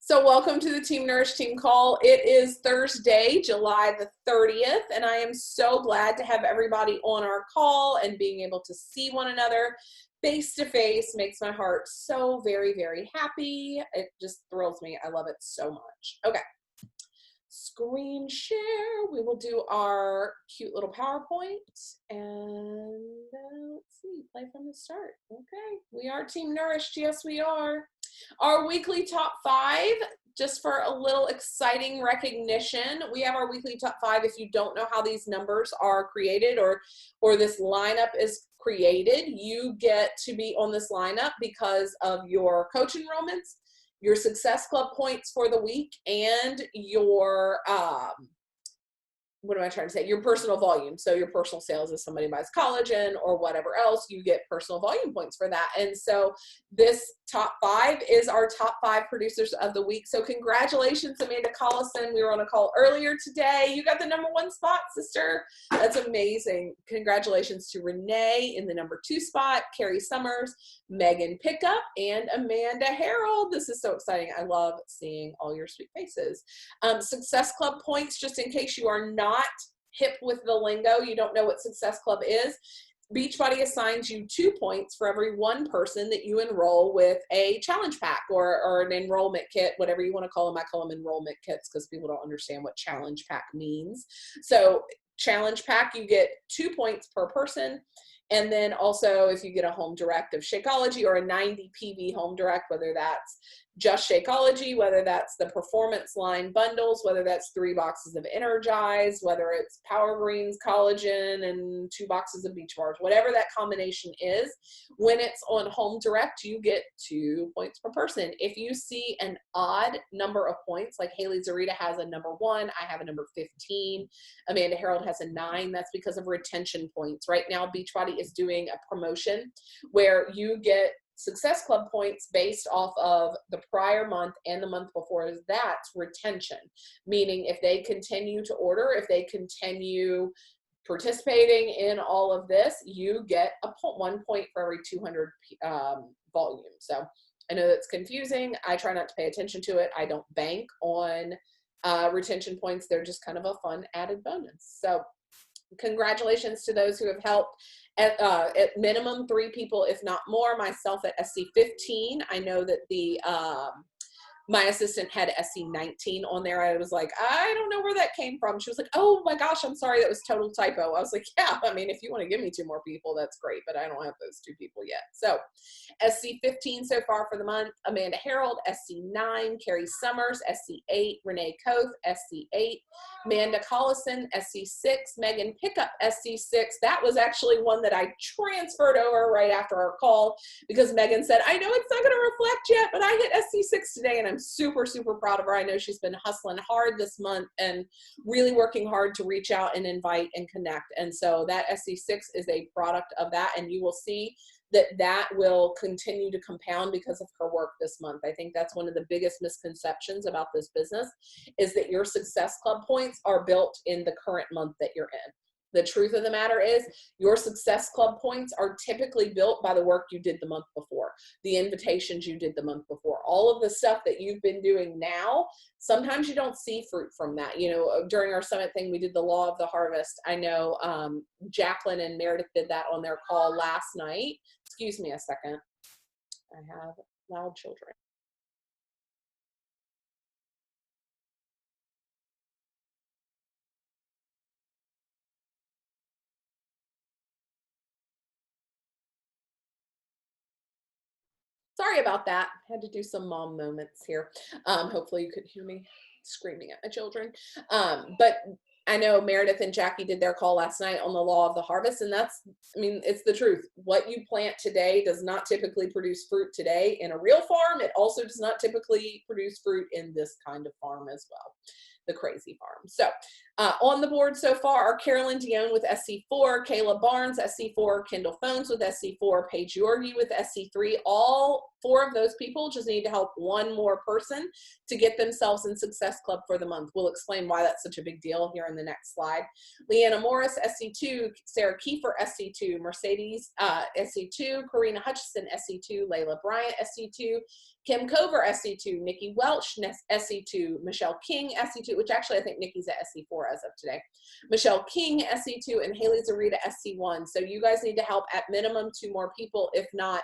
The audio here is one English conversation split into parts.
So welcome to the Team Nourished team call. It is Thursday, July the 30th, and I am so glad to have everybody on our call and being able to see one another face to face makes my heart so very, very happy. It just thrills me. I love it so much. Okay. Screen share. We will do our cute little PowerPoint and let's see, play from the start. Okay, we are Team Nourished. Yes, we are. Our weekly top 5, just for a little exciting recognition, we have our weekly top 5. If you don't know how these numbers are created or this lineup is created, you get to be on this lineup because of your coach enrollments, your Success Club points for the week, and your what am I trying to say? Your personal volume. So your personal sales, if somebody buys collagen or whatever else, you get personal volume points for that. And so this top 5 is our top 5 producers of the week. So congratulations, Amanda Collison. We were on a call earlier today. You got the #1 spot, sister. That's amazing. Congratulations to Renee in the #2 spot, Carrie Summers, Megan Pickup, and Amanda Harold. This is so exciting. I love seeing all your sweet faces. Success Club points, just in case you are not hip with the lingo, you don't know what Success Club is. Beachbody assigns you 2 points for every 1 person that you enroll with a challenge pack or an enrollment kit, whatever you want to call them. I call them enrollment kits because people don't understand what challenge pack means. So challenge pack, you get 2 points per person. And then also if you get a home direct of Shakeology or a 90 PV home direct, whether that's just Shakeology, whether that's the performance line bundles, whether that's 3 boxes of Energize, whether it's Power Greens, collagen, and 2 boxes of Beach Bars, whatever that combination is, when it's on home direct, you get 2 points per person. If you see an odd number of points, like Haley Zarita has a #1, I have a #15, Amanda Harold has a 9, that's because of retention points. Right now, Beachbody is doing a promotion where you get Success Club points based off of the prior month and the month before. That's retention, meaning if they continue to order, if they continue participating in all of this, you get 1 point for every 200 volume. So I know that's confusing. I try not to pay attention to it. I don't bank on retention points. They're just kind of a fun added bonus. So congratulations to those who have helped. At minimum 3 people, if not more. Myself at SC15. I know that the my assistant had SC19 on there. I was like, I don't know where that came from. She was like, oh my gosh, I'm sorry, that was total typo. I was like, yeah, I mean, if you want to give me 2 more people, that's great, but I don't have those 2 people yet. So SC15 so far for the month, Amanda Harold, SC9, Carrie Summers, SC8, Renee Koth, SC8, Amanda Collison, SC6, Megan Pickup, SC6. That was actually one that I transferred over right after our call because Megan said, I know it's not going to reflect yet, but I hit SC6 today, and I'm super, super proud of her. I know she's been hustling hard this month and really working hard to reach out and invite and connect. And so that SC6 is a product of that, and you will see that that will continue to compound because of her work this month. I think that's one of the biggest misconceptions about this business is that your Success Club points are built in the current month that you're in. The truth of the matter is your Success Club points are typically built by the work you did the month before, the invitations you did the month before, all of the stuff that you've been doing now. Sometimes you don't see fruit from that. You know, during our summit thing, we did the law of the harvest. I know Jacqueline and Meredith did that on their call last night. Excuse me a second. I have loud children. Sorry about that. Had to do some mom moments here. Hopefully you could hear me screaming at my children. But I know Meredith and Jackie did their call last night on the law of the harvest, and that's, I mean, it's the truth. What you plant today does not typically produce fruit today in a real farm. It also does not typically produce fruit in this kind of farm as well, the crazy farm. So on the board so far are Carolyn Dion with SC4, Kayla Barnes, SC4, Kendall Phones with SC4, Paige Yorgi with SC3. All 4 of those people just need to help 1 more person to get themselves in Success Club for the month. We'll explain why that's such a big deal here in the next slide. Leanna Morris, SC2, Sarah Kiefer, SC2, Mercedes, SC2, Karina Hutchison, SC2, Layla Bryant, SC2, Kim Cover, SC2, Nikki Welch, SC2, Michelle King, SC2, which actually I think Nikki's at SC4 as of today. Michelle King, SC2, and Haley Zarita, SC1. So you guys need to help at minimum 2 more people, if not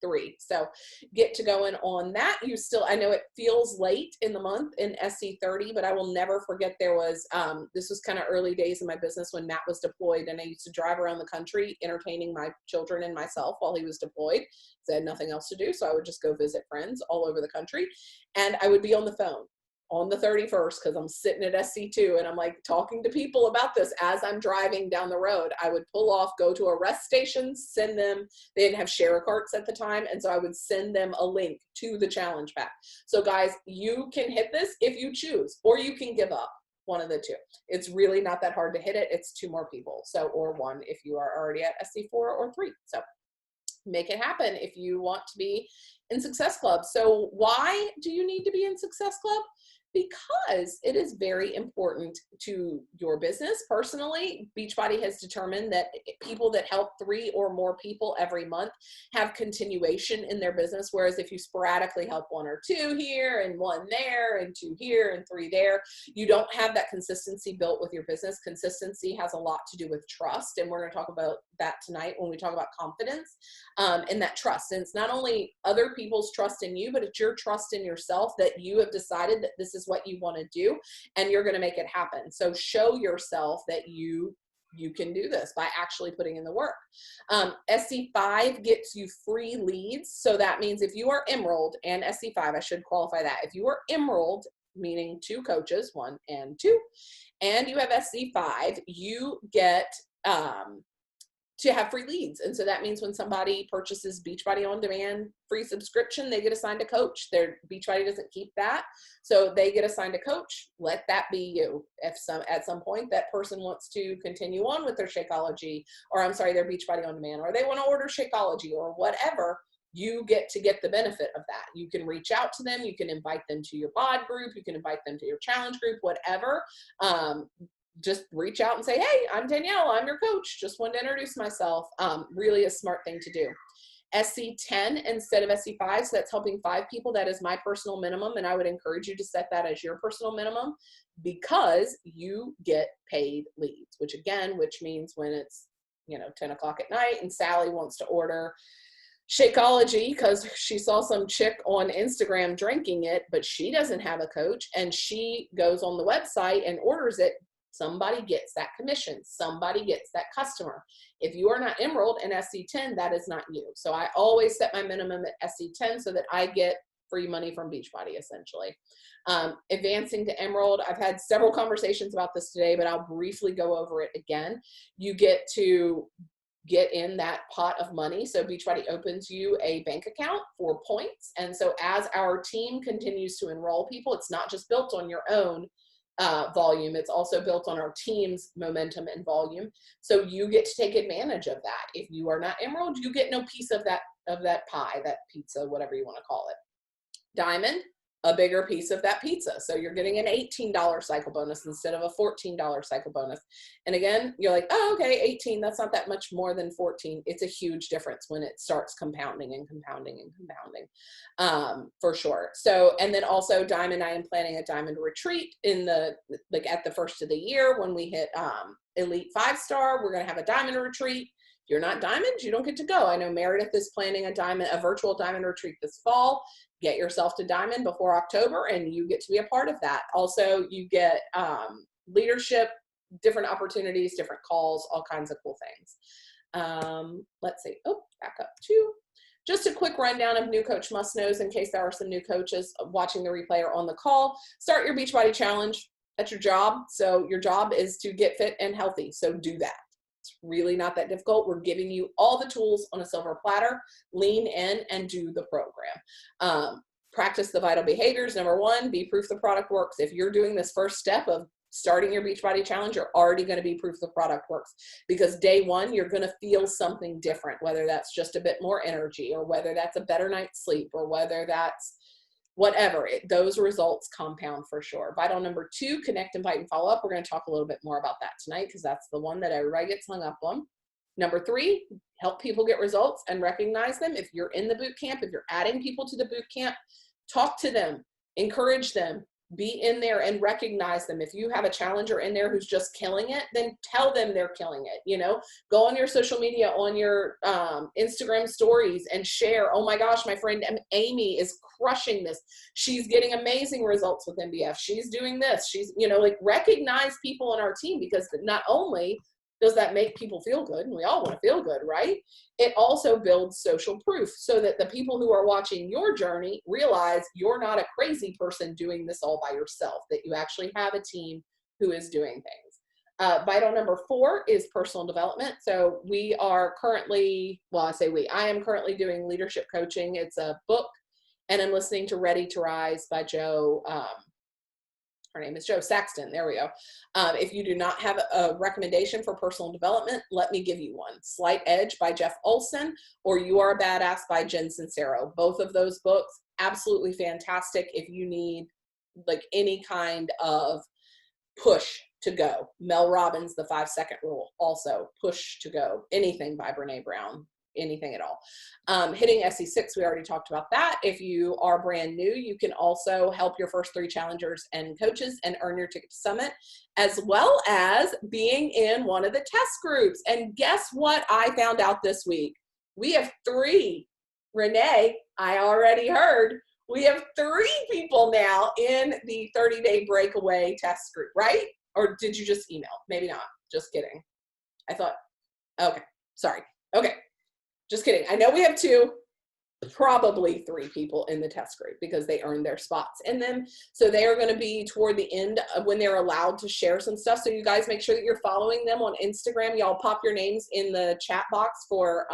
3. So get to going on that. You still, I know it feels late in the month in SC30, but I will never forget there was, this was kind of early days in my business when Matt was deployed, and I used to drive around the country entertaining my children and myself while he was deployed. So I had nothing else to do. So I would just go visit friends all over the country, and I would be on the phone on the 31st because I'm sitting at SC2 and I'm like talking to people about this as I'm driving down the road. I would pull off, go to a rest station, send them, they didn't have share carts at the time, and so I would send them a link to the challenge pack. So guys, you can hit this if you choose, or you can give up, one of the two. It's really not that hard to hit it. It's 2 more people, so, or 1 if you are already at SC4, or 3. So make it happen if you want to be in Success Club. So why do you need to be in Success Club? Because it is very important to your business. Personally, Beachbody has determined that people that help 3 or more people every month have continuation in their business, whereas if you sporadically help 1 or 2 here and 1 there and 2 here and 3 there, you don't have that consistency built with your business. Consistency has a lot to do with trust, and we're going to talk about that tonight when we talk about confidence and that trust. And it's not only other people's trust in you, but it's your trust in yourself that you have decided that this is what you want to do and you're going to make it happen. So show yourself that you can do this by actually putting in the work. SC5 gets you free leads. So that means if you are Emerald and SC5, I should qualify that. If you are Emerald, meaning 2 coaches, 1 and 2, and you have SC5, you get to have free leads. And so that means when somebody purchases Beachbody On Demand free subscription, they get assigned a coach. Their Beachbody doesn't keep that. So they get assigned a coach. Let that be you. If at some point that person wants to continue on with their Shakeology, or I'm sorry, their Beachbody On Demand, or they want to order Shakeology or whatever, you get to get the benefit of that. You can reach out to them. You can invite them to your bod group. You can invite them to your challenge group, whatever. Just reach out and say, hey, I'm Danielle, I'm your coach. Just wanted to introduce myself. Really a smart thing to do. SC10 instead of SC5, so that's helping 5 people. That is my personal minimum, and I would encourage you to set that as your personal minimum because you get paid leads, which means when it's 10 o'clock at night and Sally wants to order Shakeology because she saw some chick on Instagram drinking it, but she doesn't have a coach, and she goes on the website and orders it, somebody gets that commission. Somebody gets that customer. If you are not Emerald and SC10, that is not you. So I always set my minimum at SC10 so that I get free money from Beachbody, essentially. Advancing to Emerald, I've had several conversations about this today, but I'll briefly go over it again. You get to get in that pot of money. So Beachbody opens you a bank account for points. And so as our team continues to enroll people, it's not just built on your own volume. It's also built on our team's momentum and volume. So you get to take advantage of that. If you are not Emerald, you get no piece of that pie, that pizza, whatever you want to call it. Diamond, a bigger piece of that pizza. So you're getting an $18 cycle bonus instead of a $14 cycle bonus. And again, you're like, oh, okay, 18, that's not that much more than 14. It's a huge difference when it starts compounding and compounding and compounding, for sure. So, and then also Diamond, I am planning a Diamond retreat at the first of the year when we hit Elite 5-star. We're going to have a Diamond retreat. If you're not Diamond, you don't get to go. I know Meredith is planning a virtual Diamond retreat this fall. Get yourself to Diamond before October and you get to be a part of that. Also, you get leadership, different opportunities, different calls, all kinds of cool things. Let's see. Oh, back up to just a quick rundown of new coach must-knows in case there are some new coaches watching the replay or on the call. Start your Beachbody challenge. That's your job. So your job is to get fit and healthy. So do that. It's really not that difficult. We're giving you all the tools on a silver platter. Lean in and do the program. Practice the vital behaviors. Number 1, be proof the product works. If you're doing this first step of starting your Beachbody challenge, you're already going to be proof the product works, because day 1, you're going to feel something different, whether that's just a bit more energy or whether that's a better night's sleep or whether that's whatever. Those results compound for sure. Vital number 2, connect, invite, and follow up. We're going to talk a little bit more about that tonight because that's the one that everybody gets hung up on. Number 3, help people get results and recognize them. If you're in the boot camp, if you're adding people to the boot camp, talk to them, encourage them, be in there and recognize them. If you have a challenger in there who's just killing it, then tell them they're killing it. You know, go on your social media, on your Instagram stories and share, oh my gosh, my friend Amy is crushing this. She's getting amazing results with MBF. She's doing this. She's, you know, like, recognize people on our team, because not only does that make people feel good, and we all want to feel good, right? It also builds social proof so that the people who are watching your journey realize you're not a crazy person doing this all by yourself, that you actually have a team who is doing things. Vital number 4 is personal development. So we are currently, well, I say we, I am currently doing leadership coaching. It's a book, and I'm listening to Ready to Rise by Jo, her name is Jo Saxton. There we go. If you do not have a recommendation for personal development, let me give you one. Slight Edge by Jeff Olson, or You Are a Badass by Jen Sincero. Both of those books, absolutely fantastic if you need like any kind of push to go. Mel Robbins, The 5-Second Rule, also push to go. Anything by Brene Brown, anything at all. Hitting SE6, we already talked about that. If you are brand new, you can also help your first 3 challengers and coaches and earn your ticket to Summit, as well as being in one of the test groups. And guess what I found out this week? We have 3. Renee, I already heard, we have 3 people now in the 30-day breakaway test group, right? Or did you just email? Maybe not. Just kidding. I thought, okay, sorry. Okay. Just kidding. I know we have 2, probably 3 people in the test group because they earned their spots in them. So they are going to be toward the end of when they're allowed to share some stuff. So you guys make sure that you're following them on Instagram. Y'all pop your names in the chat box for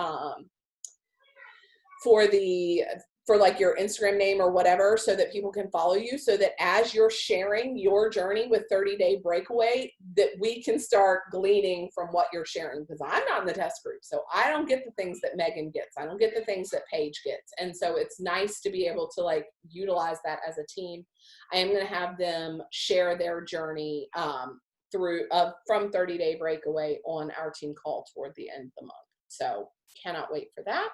like your Instagram name or whatever, so that people can follow you, so that as you're sharing your journey with 30-day breakaway, that we can start gleaning from what you're sharing, because I'm not in the test group. So I don't get the things that Megan gets. I don't get the things that Paige gets. And so it's nice to be able to like utilize that as a team. I am going to have them share their journey from 30-day breakaway on our team call toward the end of the month. So cannot wait for that.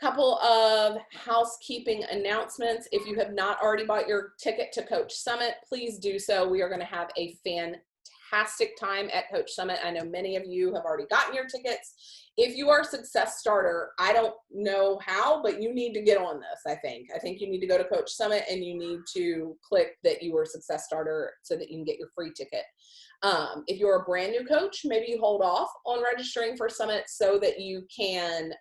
Couple of housekeeping announcements. If you have not already bought your ticket to Coach Summit, please do so. We are going to have a fantastic time at Coach Summit. I know many of you have already gotten your tickets. If you are a success starter, I don't know how, but you need to get on this, I think. I think you need to go to Coach Summit and you need to click that you were a success starter so that you can get your free ticket. If you're a brand new coach, maybe you hold off on registering for Summit so that you can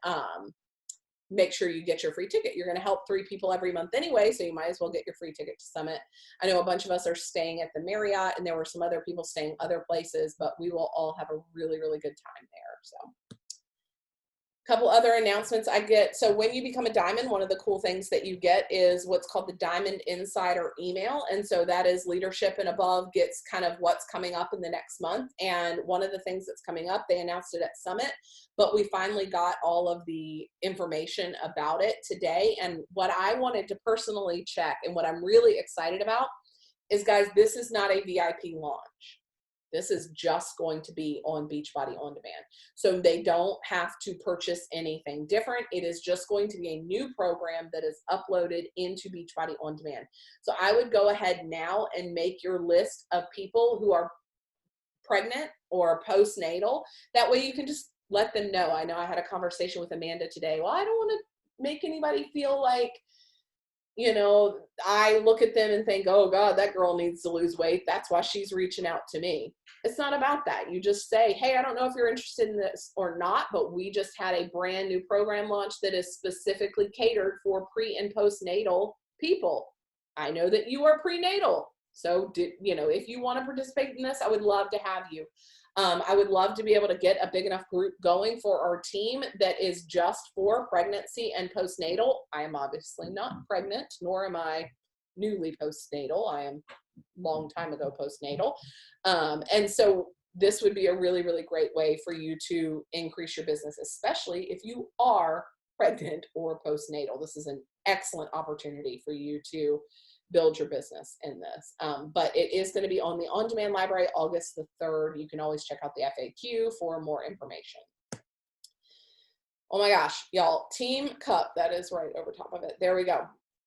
make sure you get your free ticket. You're going to help 3 people every month anyway, so you might as well get your free ticket to Summit. I know a bunch of us are staying at the Marriott, and there were some other people staying other places, but we will all have a really, really good time there. So couple other announcements I get. So when you become a diamond, one of the cool things that you get is what's called the Diamond Insider email. And so that is leadership and above gets kind of what's coming up in the next month. And one of the things that's coming up, they announced it at Summit, but we finally got all of the information about it today. And what I wanted to personally check and what I'm really excited about is, guys, this is not a VIP launch. This is just going to be on Beachbody On Demand. So they don't have to purchase anything different. It is just going to be a new program that is uploaded into Beachbody On Demand. So I would go ahead now and make your list of people who are pregnant or postnatal. That way you can just let them know. I know I had a conversation with Amanda today. Well, I don't want to make anybody feel like, you know, I look at them and think, oh God, that girl needs to lose weight. That's why she's reaching out to me. It's not about that. You just say, hey, I don't know if you're interested in this or not, but we just had a brand new program launch that is specifically catered for pre and postnatal people. I know that you are prenatal. So, if you want to participate in this, I would love to have you. I would love to be able to get a big enough group going for our team that is just for pregnancy and postnatal. I am obviously not pregnant, nor am I newly postnatal. I am long time ago postnatal. And so this would be a really, really great way for you to increase your business, especially if you are pregnant or postnatal. This is an excellent opportunity for you to build your business in this. But it is going to be on the on-demand library August the 3rd. You can always check out the FAQ for more information. Oh my gosh, y'all, Team Cup, that is right over top of it. There we go.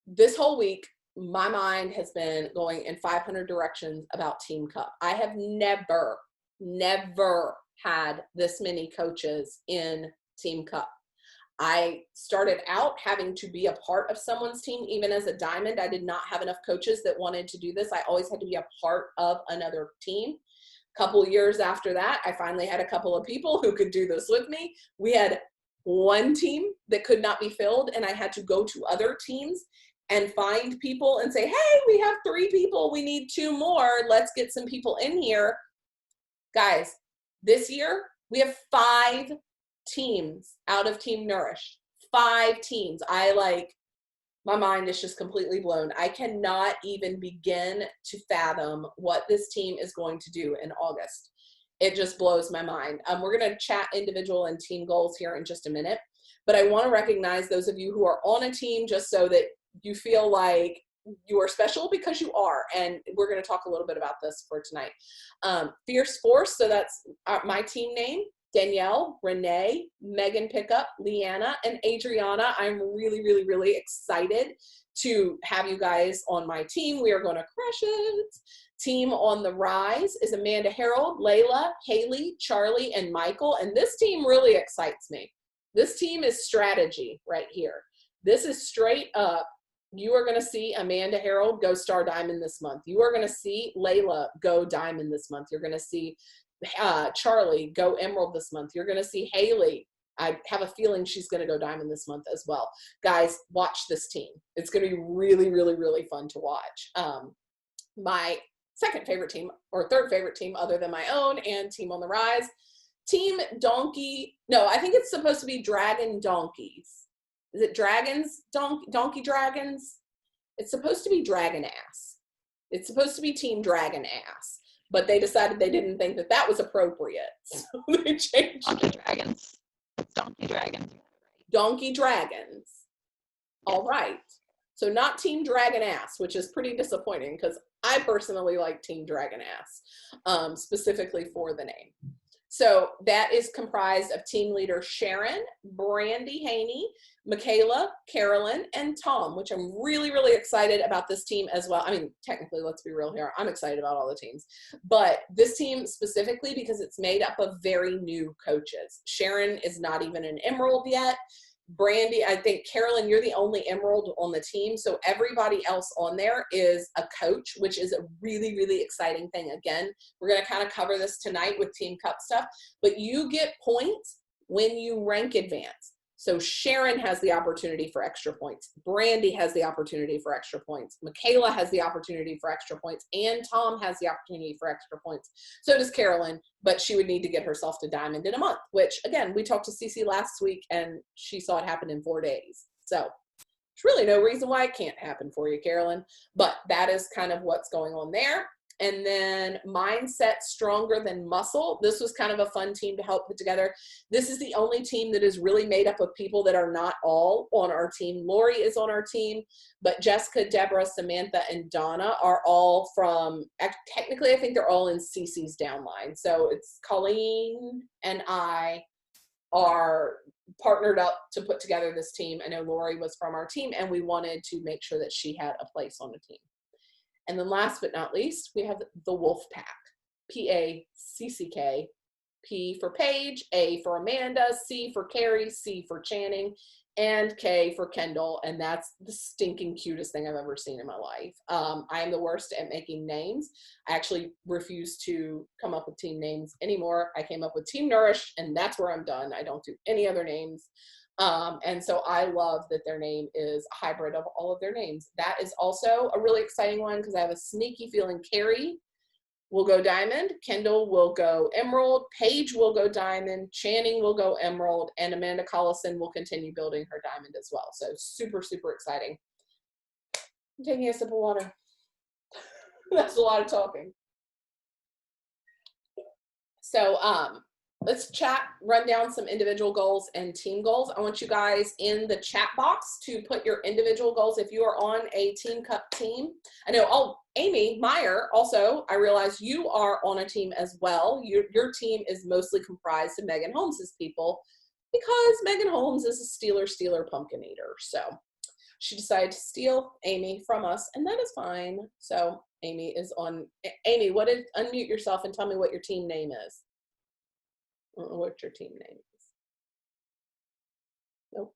This whole week, my mind has been going in 500 directions about Team Cup. I have never had this many coaches in Team Cup. I started out having to be a part of someone's team. Even as a diamond, I did not have enough coaches that wanted to do this. I always had to be a part of another team. A couple years after that, I finally had a couple of people who could do this with me. We had one team that could not be filled, and I had to go to other teams and find people and say, hey, we have 3 people. We need 2 more. Let's get some people in here. Guys, this year, we have 5 teams out of Team Nourished. 5 teams. My mind is just completely blown. I cannot even begin to fathom what this team is going to do in August. It just blows my mind. We're going to chat individual and team goals here in just a minute, but I want to recognize those of you who are on a team just so that you feel like you are special, because you are. And we're going to talk a little bit about this for tonight. Fierce Force, so that's my team name. Danielle, Renee, Megan Pickup, Leanna, and Adriana. I'm really excited to have you guys on my team. We are going to crush it. Team on the Rise is Amanda Harold, Layla, Haley, Charlie, and Michael. And this team really excites me. This team is strategy right here. This is straight up. You are going to see Amanda Harold go Star Diamond this month. You are going to see Layla go Diamond this month. You're going to see Charlie go Emerald this month. You're going to see Haley. I have a feeling she's going to go Diamond this month as well. Guys, watch this team. It's going to be really fun to watch. My second favorite team, or third favorite team other than my own and Team on the Rise, Team Donkey. No, I think it's supposed to be Dragon Donkeys. Is it Dragons? Donkey Dragons? It's supposed to be Dragon Ass. It's supposed to be Team Dragon Ass. But they decided they didn't think that that was appropriate. So they changed Donkey Dragons. It's Donkey Dragons. Donkey Dragons. All right. So not Team Dragon Ass, which is pretty disappointing because I personally like Team Dragon Ass, specifically for the name. So that is comprised of team leader Sharon, Brandy Haney, Michaela, Carolyn, and Tom, which I'm really excited about this team as well. I mean, technically, let's be real here. I'm excited about all the teams, but this team specifically because it's made up of very new coaches. Sharon is not even an Emerald yet. Brandy, I think, Carolyn, you're the only Emerald on the team. So everybody else on there is a coach, which is a really exciting thing. Again, we're going to kind of cover this tonight with Team Cup stuff, but you get points when you rank advance. So Sharon has the opportunity for extra points. Brandy has the opportunity for extra points. Michaela has the opportunity for extra points. And Tom has the opportunity for extra points. So does Carolyn, but she would need to get herself to Diamond in a month, which, again, we talked to Cece last week, and she saw it happen in 4 days. So there's really no reason why it can't happen for you, Carolyn. But that is kind of what's going on there. And then Mindset Stronger Than Muscle. This was kind of a fun team to help put together. This is the only team that is really made up of people that are not all on our team. Lori is on our team, but Jessica, Deborah, Samantha, and Donna are all from, technically I think they're all in Cece's downline. So it's Colleen and I are partnered up to put together this team. I know Lori was from our team, and we wanted to make sure that she had a place on the team. And then last but not least, we have the Wolf Pack, P-A-C-C-K, P for Paige, A for Amanda, C for Carrie, C for Channing, and K for Kendall. And that's the stinking cutest thing I've ever seen in my life. I am the worst at making names. I actually refuse to come up with team names anymore. I came up with Team Nourished, and that's where I'm done. I don't do any other names. And so I love that their name is a hybrid of all of their names. That is also a really exciting one because I have a sneaky feeling Carrie will go Diamond, Kendall will go Emerald, Paige will go Diamond, Channing will go Emerald, and Amanda Collison will continue building her Diamond as well. So super exciting. I'm taking a sip of water. That's a lot of talking. So let's chat, run down some individual goals and team goals. I want you guys in the chat box to put your individual goals. If you are on a Team Cup team, I know, oh, Amy Meyer, also, I realize you are on a team as well. Your team is mostly comprised of Megan Holmes's people because Megan Holmes is a stealer pumpkin eater. So she decided to steal Amy from us, and that is fine. So Amy is on. Amy, unmute yourself and tell me what your team name is. I don't know what your team name is. Nope.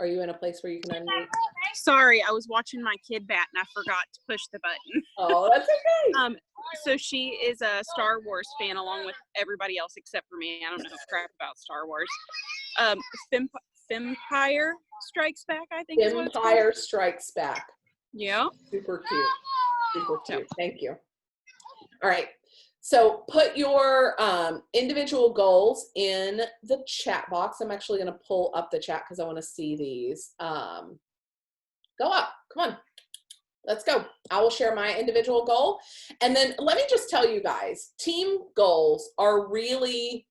Are you in a place where you can unmute? Sorry, I was watching my kid bat and I forgot to push the button. Oh, that's okay. So she is a Star Wars fan along with everybody else except for me. I don't know crap about Star Wars. Fempire Strikes Back, I think is what it's called. Empire Strikes Back. Yeah. Super cute. Super cute. Thank you. All right. So put your individual goals in the chat box. I'm actually going to pull up the chat because I want to see these. Go up. Come on. Let's go. I will share my individual goal. And then let me just tell you guys, team goals are really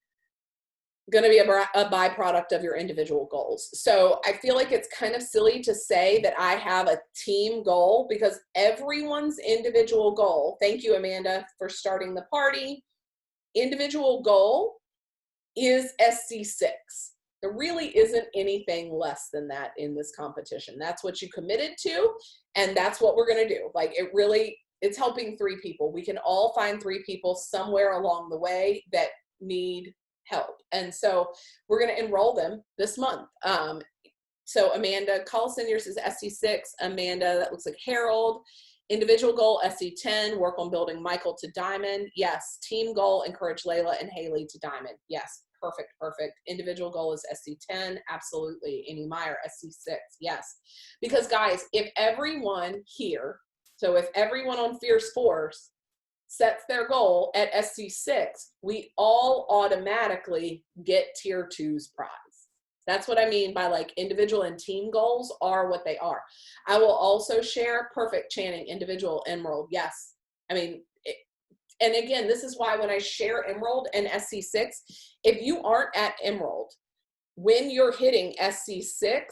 going to be a byproduct of your individual goals. So I feel like it's kind of silly to say that I have a team goal because everyone's individual goal, thank you, Amanda, for starting the party, individual goal is SC6. There really isn't anything less than that in this competition. That's what you committed to, and that's what we're going to do. Like it's helping 3 people. We can all find 3 people somewhere along the way that need help. And so we're going to enroll them this month. So Amanda Collison, yours is SC6. Amanda, that looks like Harold. Individual goal, SC10, work on building Michael to diamond. Yes. Team goal, encourage Layla and Haley to diamond. Yes. Perfect, perfect. Individual goal is SC10. Absolutely. Amy Meyer, SC6. Yes. Because guys, if everyone here, so if everyone on Fierce Force sets their goal at SC6, we all automatically get tier 2's prize. That's what I mean by like individual and team goals are what they are. I will also share perfect Channing, individual Emerald. Yes. I mean, and again, this is why when I share Emerald and SC6, if you aren't at Emerald, when you're hitting SC6,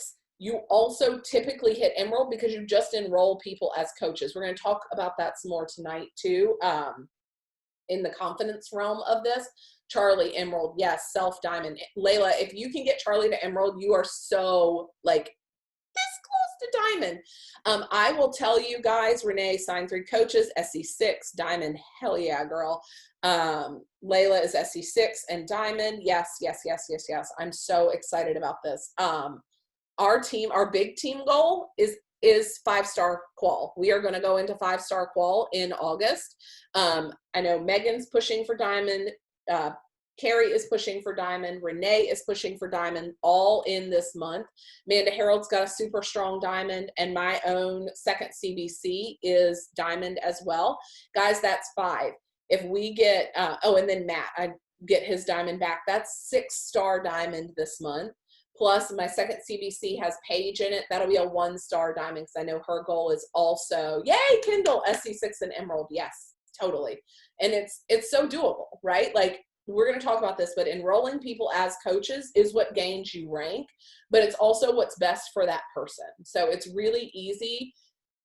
you also typically hit Emerald because you just enroll people as coaches. We're going to talk about that some more tonight too, in the confidence realm of this. Charlie, Emerald, yes, Self, Diamond. Layla, if you can get Charlie to Emerald, you are so like this close to Diamond. I will tell you guys, Renee signed 3 coaches, SC6, Diamond, hell yeah, girl. Layla is SC6 and Diamond. Yes, yes, yes, yes, yes. I'm so excited about this. Our team, our big team goal is 5-star qual. We are going to go into 5-star qual in August. I know Megan's pushing for diamond. Carrie is pushing for diamond. Renee is pushing for diamond, all in this month. Amanda Harold's got a super strong diamond, and my own second CBC is diamond as well. Guys, that's 5. If we get, oh, and then Matt, I get his diamond back. That's 6-star diamond this month. Plus my second CBC has Paige in it. That'll be a 1-star diamond because I know her goal is also, yay, Kindle, SC6 and Emerald. Yes, totally. And it's so doable, right? Like, we're going to talk about this, but enrolling people as coaches is what gains you rank, but it's also what's best for that person. So it's really easy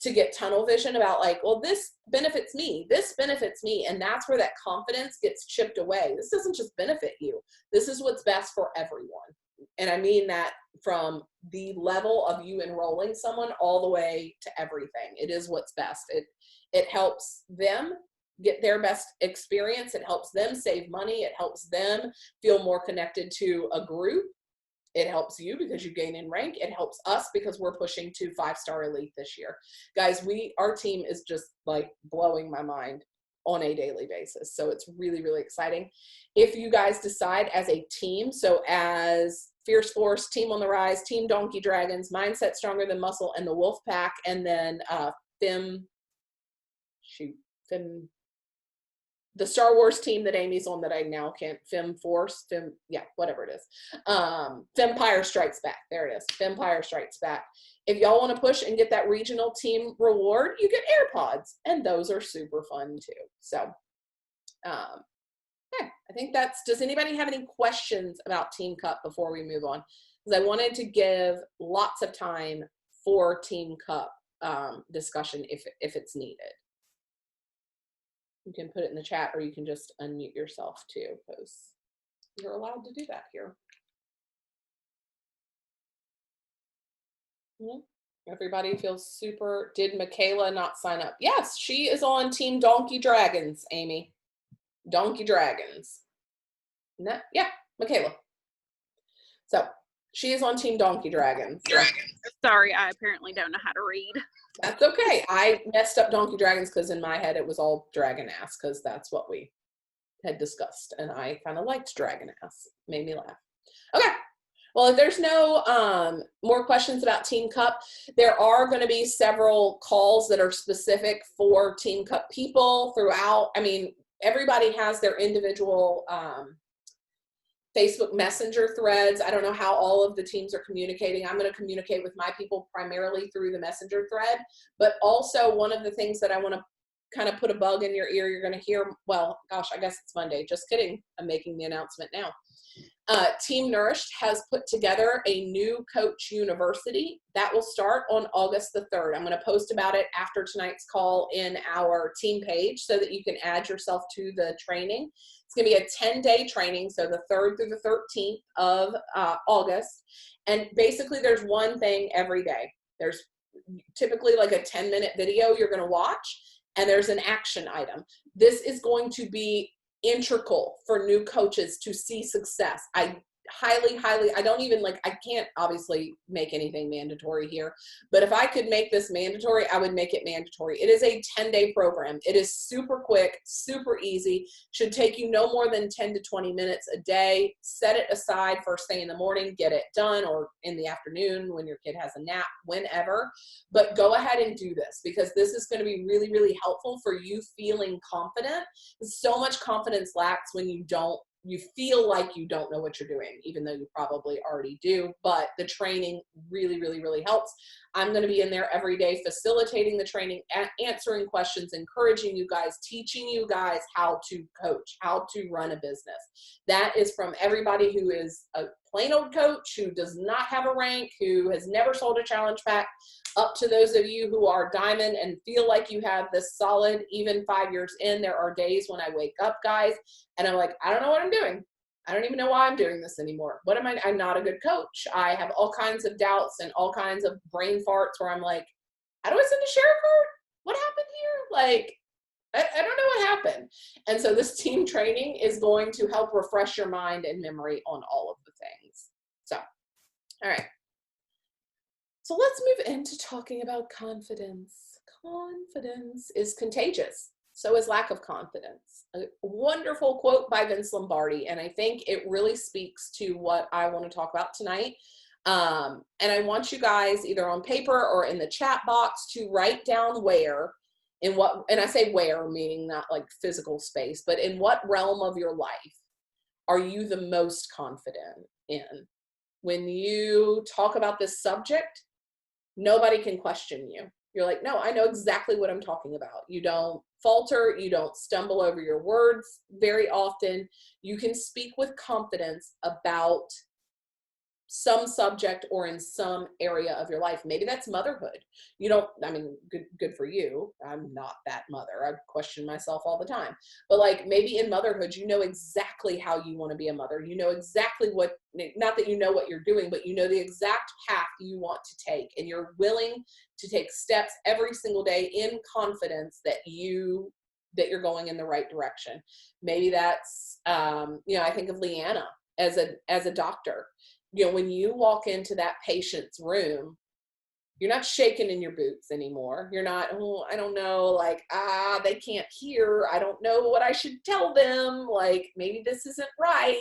to get tunnel vision about like, well, this benefits me, and that's where that confidence gets chipped away. This doesn't just benefit you. This is what's best for everyone. And I mean that from the level of you enrolling someone all the way to everything. It is what's best. It helps them get their best experience. It helps them save money. It helps them feel more connected to a group. It helps you because you gain in rank. It helps us because we're pushing to 5-star elite this year. Guys, our team is just like blowing my mind on a daily basis. So it's really, really exciting. If you guys decide as a team, so as Fierce Force, Team on the Rise, Team Donkey Dragons, Mindset Stronger Than Muscle, and the Wolf Pack, and then the Star Wars team that Amy's on that I now can't, whatever it is. Fempire Strikes Back. There it is. Fempire Strikes Back. If y'all want to push and get that regional team reward, you get AirPods, and those are super fun too. So, Okay, I think does anybody have any questions about Team Cup before we move on? Because I wanted to give lots of time for Team Cup discussion if it's needed. You can put it in the chat or you can just unmute yourself too, because you're allowed to do that here. Everybody feels super. Did Michaela not sign up? Yes, she is on Team Donkey Dragons, Amy. Donkey Dragons. No, yeah, Michaela. So she is on Team Donkey Dragons. Sorry, I apparently don't know how to read. That's okay. I messed up Donkey Dragons because in my head it was all dragon ass because that's what we had discussed. And I kind of liked dragon ass. Made me laugh. Okay. Well, if there's no more questions about Team Cup, there are going to be several calls that are specific for Team Cup people throughout. I mean, everybody has their individual Facebook Messenger threads. I don't know how all of the teams are communicating. I'm going to communicate with my people primarily through the Messenger thread. But also one of the things that I want to kind of put a bug in your ear, you're going to hear, well, gosh, I guess it's Monday. Just kidding. I'm making the announcement now. Team Nourished has put together a new coach university that will start on August the 3rd. I'm going to post about it after tonight's call in our team page so that you can add yourself to the training. It's going to be a 10-day training, so the 3rd through the 13th of August. And basically there's one thing every day. There's typically like a 10-minute video you're going to watch, and there's an action item. This is going to be integral for new coaches to see success. I highly, I don't even I can't obviously make anything mandatory here, but if I could make this mandatory, I would make it mandatory. It is a 10-day program. It is super quick, super easy, should take you no more than 10 to 20 minutes a day. Set it aside first thing in the morning, get it done, or in the afternoon when your kid has a nap, whenever. But go ahead and do this because this is going to be really, really helpful for you feeling confident. So much confidence lacks when you feel like you don't know what you're doing, even though you probably already do, but the training really, really, really helps. I'm going to be in there every day facilitating the training, answering questions, encouraging you guys, teaching you guys how to coach, how to run a business. That is from everybody who is a plain old coach, who does not have a rank, who has never sold a challenge pack, up to those of you who are diamond and feel like you have this solid, even 5 years in. There are days when I wake up, guys, and I'm like, I don't know what I'm doing. I don't even know why I'm doing this anymore. What am I? I'm not a good coach. I have all kinds of doubts and all kinds of brain farts where I'm like, how do I send a share card? What happened here? Like, I don't know what happened. And so this team training is going to help refresh your mind and memory on all of the things. So, all right. So let's move into talking about confidence. Confidence is contagious. So is lack of confidence. A wonderful quote by Vince Lombardi, and I think it really speaks to what I want to talk about tonight. And I want you guys either on paper or in the chat box to write down where, in what, and I say where, meaning not like physical space, but in what realm of your life are you the most confident in? When you talk about this subject, nobody can question you. You're like, no, I know exactly what I'm talking about. You don't falter. You don't stumble over your words very often. You can speak with confidence about some subject or in some area of your life. Maybe that's motherhood. You don't, I mean, good for you. I'm not that mother. I question myself all the time. But like maybe in motherhood, you know exactly how you want to be a mother. You know exactly what, not that you know what you're doing, but you know the exact path you want to take. And you're willing to take steps every single day in confidence that you're going in the right direction. Maybe that's, I think of Leanna as a doctor. When you walk into that patient's room, you're not shaking in your boots anymore. You're not, oh, I don't know, like, they can't hear. I don't know what I should tell them. Like, maybe this isn't right.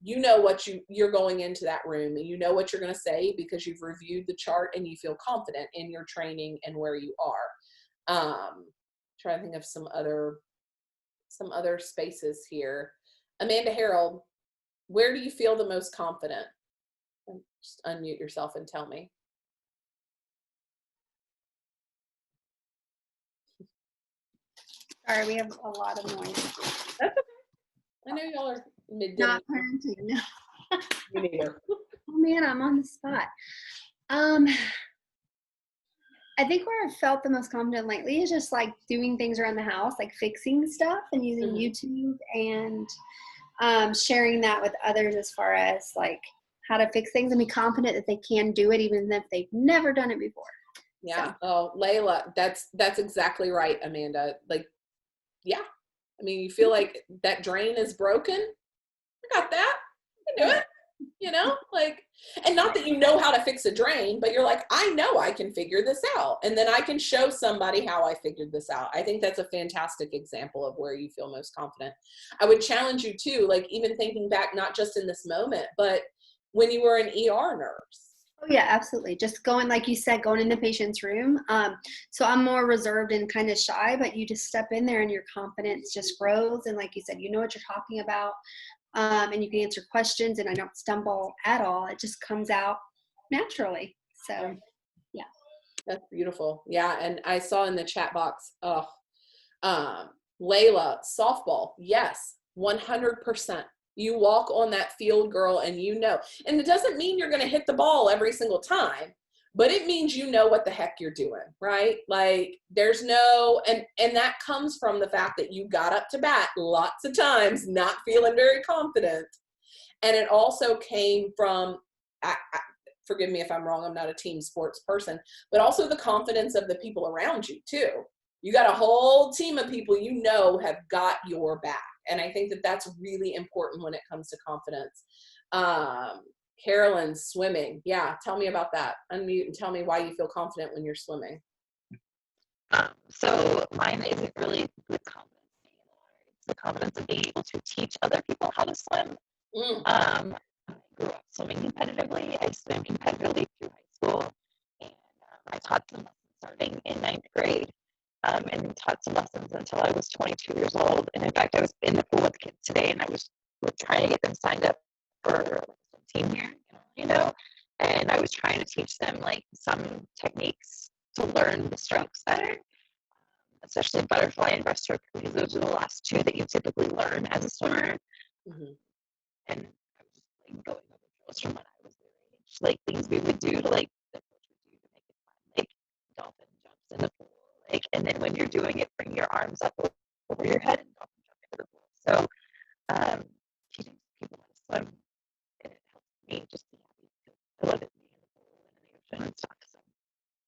You know what you're going into that room and you know what you're going to say because you've reviewed the chart and you feel confident in your training and where you are. Trying to think of some other spaces here. Amanda Harold, where do you feel the most confident? Just unmute yourself and tell me. Sorry, we have a lot of noise. That's okay. I know y'all are mid-dinner. Not parenting. No. Me neither. Oh man, I'm on the spot. I think where I've felt the most confident lately is just like doing things around the house, like fixing stuff and using YouTube and sharing that with others as far as like how to fix things and be confident that they can do it even if they've never done it before. Yeah. So. Oh, Layla, that's exactly right, Amanda. Like, yeah. I mean, you feel like that drain is broken. I got that. I can do it. You know, like, and not that you know how to fix a drain, but you're like, I know I can figure this out. And then I can show somebody how I figured this out. I think that's a fantastic example of where you feel most confident. I would challenge you too, like even thinking back, not just in this moment, but when you were an ER nurse. Oh yeah, absolutely. Just going, like you said, going in the patient's room. So I'm more reserved and kind of shy, but you just step in there and your confidence just grows. And like you said, you know what you're talking about. And you can answer questions and I don't stumble at all. It just comes out naturally. So yeah. That's beautiful. Yeah. And I saw in the chat box, Layla, softball. Yes, 100%. You walk on that field, girl, and you know. And it doesn't mean you're going to hit the ball every single time, but it means you know what the heck you're doing, right? Like there's no, and that comes from the fact that you got up to bat lots of times, not feeling very confident. And it also came from, forgive me if I'm wrong, I'm not a team sports person, but also the confidence of the people around you too. You got a whole team of people you know have got your back. And I think that that's really important when it comes to confidence. Carolyn, swimming. Yeah, tell me about that. Unmute and tell me why you feel confident when you're swimming. So mine isn't really the confidence being in the water. It's the confidence of being able to teach other people how to swim. I grew up swimming competitively. I swam competitively through high school, and I taught some lessons starting in 9th grade. And taught some lessons until I was 22 years old. And in fact, I was in the pool with kids today, and I was trying to get them signed up for a team here, you know, and I was trying to teach them like some techniques to learn the strokes better, especially butterfly and breaststroke, because those are the last two that you typically learn as a swimmer. And I was just like going over drills from when I was their age, like things we would do to like the coach would do to make it fun, like dolphin jumps in the pool. Like, and then when you're doing it, bring your arms up over your head and dolphin jump into the pool. So teaching people how to swim, and it helps me just be happy because I love it being in the pool and in the ocean and stuff. So.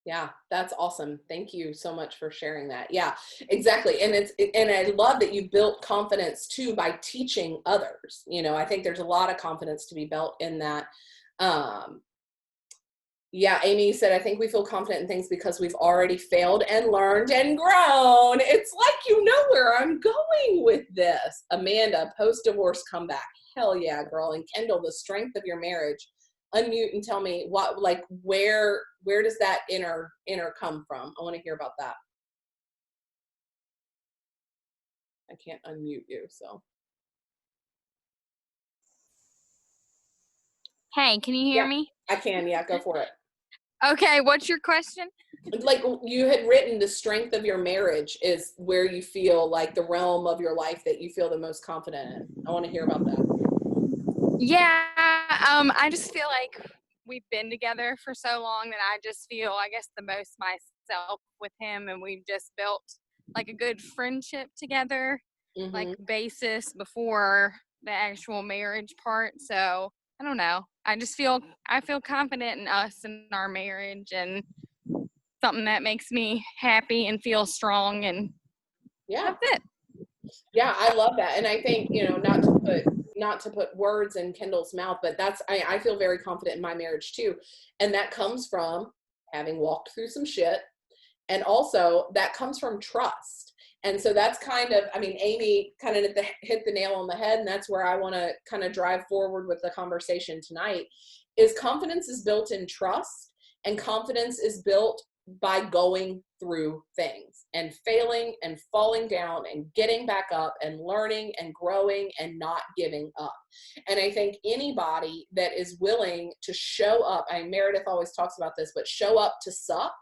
Yeah, that's awesome. Thank you so much for sharing that. Yeah, exactly. And I love that you built confidence too by teaching others. You know, I think there's a lot of confidence to be built in that. Yeah, Amy said, I think we feel confident in things because we've already failed and learned and grown. It's like, you know where I'm going with this. Amanda, post-divorce comeback. Hell yeah, girl. And Kendall, the strength of your marriage. Unmute and tell me what, like, where does that inner come from? I want to hear about that. I can't unmute you, so. Hey, can you hear me? I can, yeah, go for it. Okay, what's your question? Like you had written, the strength of your marriage is where you feel like the realm of your life that you feel the most confident in. I want to hear about that. Yeah, I just feel like we've been together for so long that I just feel, I guess, the most myself with him, and we've just built like a good friendship together, like basis before the actual marriage part. So I don't know. I feel confident in us and our marriage, and something that makes me happy and feel strong, and yeah, that's it. Yeah, I love that. And I think, you know, not to put words in Kendall's mouth, but I feel very confident in my marriage too. And that comes from having walked through some shit. And also that comes from trust. And so that's kind of, I mean, Amy kind of hit the nail on the head. And that's where I want to kind of drive forward with the conversation tonight is confidence is built in trust, and confidence is built by going through things and failing and falling down and getting back up and learning and growing and not giving up. And I think anybody that is willing to show up, Meredith always talks about this, but show up to suck,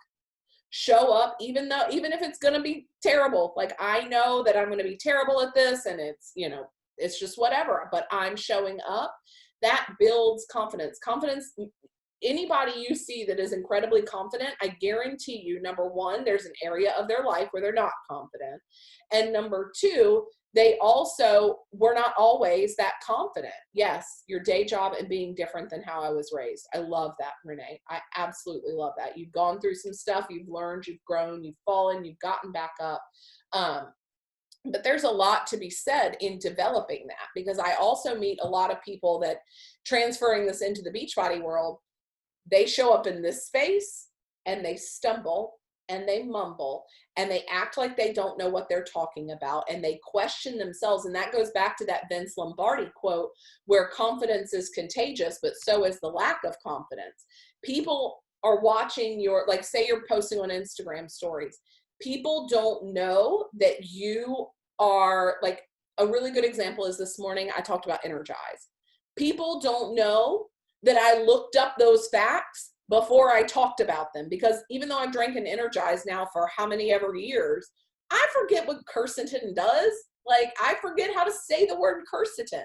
show up even if it's going to be terrible. Like, I know that I'm going to be terrible at this, and it's, you know, it's just whatever, but I'm showing up. That builds confidence. Confidence, anybody you see that is incredibly confident, I guarantee you, number one, there's an area of their life where they're not confident. And number two, they also were not always that confident. Yes, your day job and being different than how I was raised. I love that, Renee. I absolutely love that. You've gone through some stuff, you've learned, you've grown, you've fallen, you've gotten back up. But there's a lot to be said in developing that, because I also meet a lot of people that, transferring this into the Beachbody world, they show up in this space and they stumble and they mumble and they act like they don't know what they're talking about, and they question themselves. And that goes back to that Vince Lombardi quote, where confidence is contagious, but so is the lack of confidence. People are watching your, like, say you're posting on Instagram stories. People don't know that you are, like, a really good example is this morning I talked about Energize. People don't know that I looked up those facts before I talked about them, because even though I've drank an Energize now for how many ever years, I forget what quercetin does. Like, I forget how to say the word quercetin.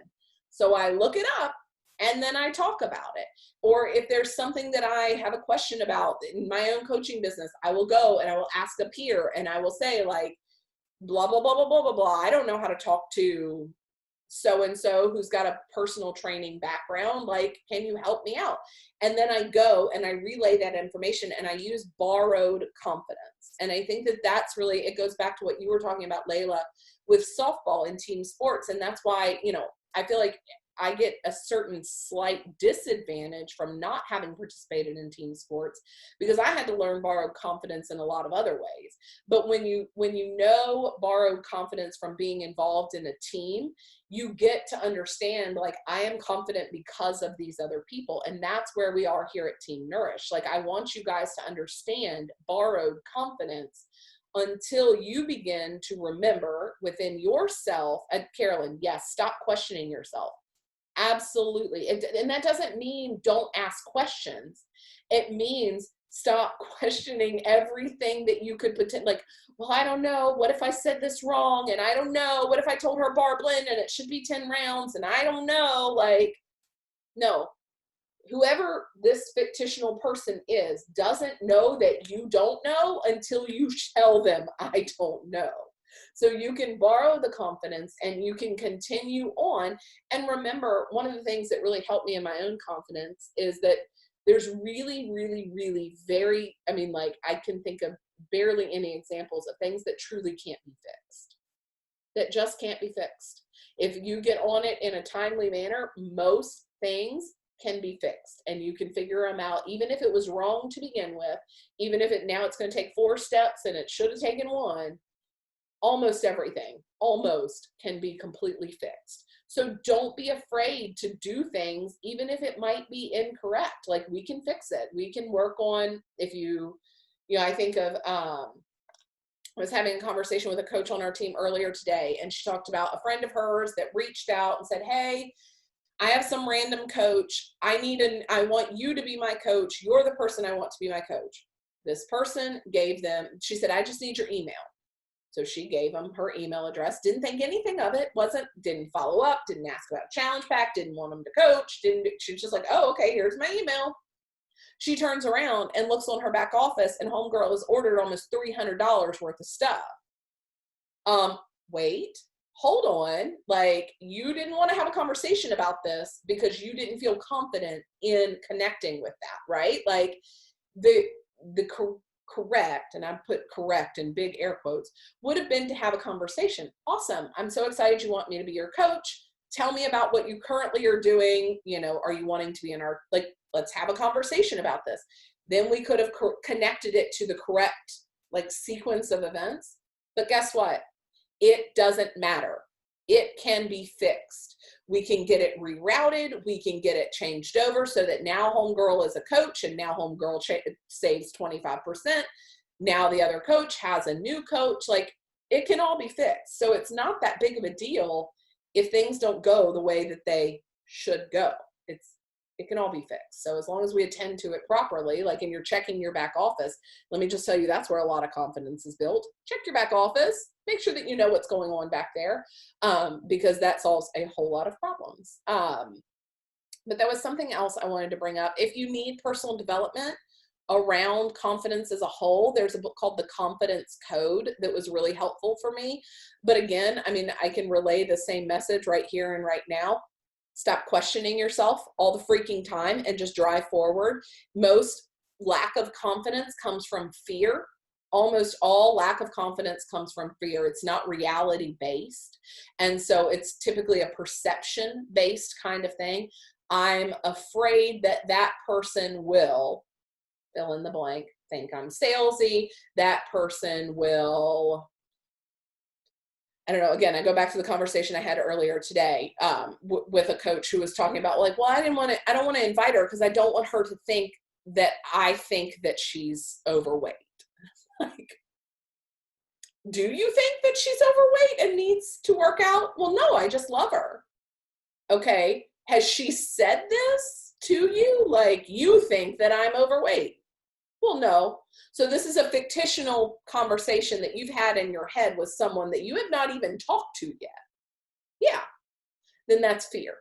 So I look it up and then I talk about it. Or if there's something that I have a question about in my own coaching business, I will go and I will ask a peer and I will say, like, blah, blah, blah, blah, blah, blah, blah. I don't know how to talk to so-and-so who's got a personal training background. Like, can you help me out? And then I go and I relay that information and I use borrowed confidence. And I think that that's really, it goes back to what you were talking about, Layla, with softball and team sports. And that's why, you know, I feel like I get a certain slight disadvantage from not having participated in team sports, because I had to learn borrowed confidence in a lot of other ways. But when you know borrowed confidence from being involved in a team, you get to understand, like, I am confident because of these other people. And that's where we are here at Team Nourished. Like, I want you guys to understand borrowed confidence until you begin to remember within yourself. And Carolyn, yes, stop questioning yourself. Absolutely. And that doesn't mean don't ask questions. It means stop questioning everything that you could pretend, like, well, I don't know. What if I said this wrong? And I don't know. What if I told her bar blend and it should be 10 rounds? And I don't know. Like, no. Whoever this fictional person is doesn't know that you don't know until you tell them, I don't know. So you can borrow the confidence and you can continue on. And remember, one of the things that really helped me in my own confidence is that there's really, really, really very, I mean, like, I can think of barely any examples of things that truly can't be fixed, that just can't be fixed. If you get on it in a timely manner, most things can be fixed and you can figure them out, even if it was wrong to begin with, even if now it's going to take 4 steps and it should have taken 1. Almost everything, almost, can be completely fixed. So don't be afraid to do things, even if it might be incorrect. Like, we can fix it. We can work on, if you know, I think of, I was having a conversation with a coach on our team earlier today, and she talked about a friend of hers that reached out and said, hey, I have some random coach. I want you to be my coach. You're the person I want to be my coach. This person gave them, she said, I just need your email. So she gave them her email address, didn't think anything of it, didn't follow up, didn't ask about a challenge pack, didn't want them to coach, she was just like, oh, okay, here's my email. She turns around and looks on her back office and homegirl has ordered almost $300 worth of stuff. Wait, hold on. Like, you didn't want to have a conversation about this because you didn't feel confident in connecting with that, right? Like, the correct, and I put correct in big air quotes, would have been to have a conversation. Awesome. I'm so excited you want me to be your coach. Tell me about what you currently are doing. You know, are you wanting to be in our, like, let's have a conversation about this. Then we could have connected it to the correct, like, sequence of events. But guess what? It doesn't matter. It can be fixed. We can get it rerouted. We can get it changed over so that now homegirl is a coach and now homegirl saves 25%. Now the other coach has a new coach. Like, it can all be fixed. So it's not that big of a deal if things don't go the way that they should go. It can all be fixed. So as long as we attend to it properly, like, and you're checking your back office, let me just tell you, that's where a lot of confidence is built. Check your back office, make sure that you know what's going on back there, because that solves a whole lot of problems. But there was something else I wanted to bring up. If you need personal development around confidence as a whole, there's a book called The Confidence Code that was really helpful for me. But again, I mean, I can relay the same message right here and right now. Stop questioning yourself all the freaking time and just drive forward. Most lack of confidence comes from fear. Almost all lack of confidence comes from fear. It's not reality based. And so it's typically a perception based kind of thing. I'm afraid that that person will fill in the blank, think I'm salesy. That person will, I don't know, again, I go back to the conversation I had earlier today with a coach who was talking about, like, well, I don't want to invite her because I don't want her to think that I think that she's overweight. Like, do you think that she's overweight and needs to work out? Well, no, I just love her. Okay. Has she said this to you? Like, you think that I'm overweight? Well, no. So this is a fictional conversation that you've had in your head with someone that you have not even talked to yet. Yeah. Then that's fear.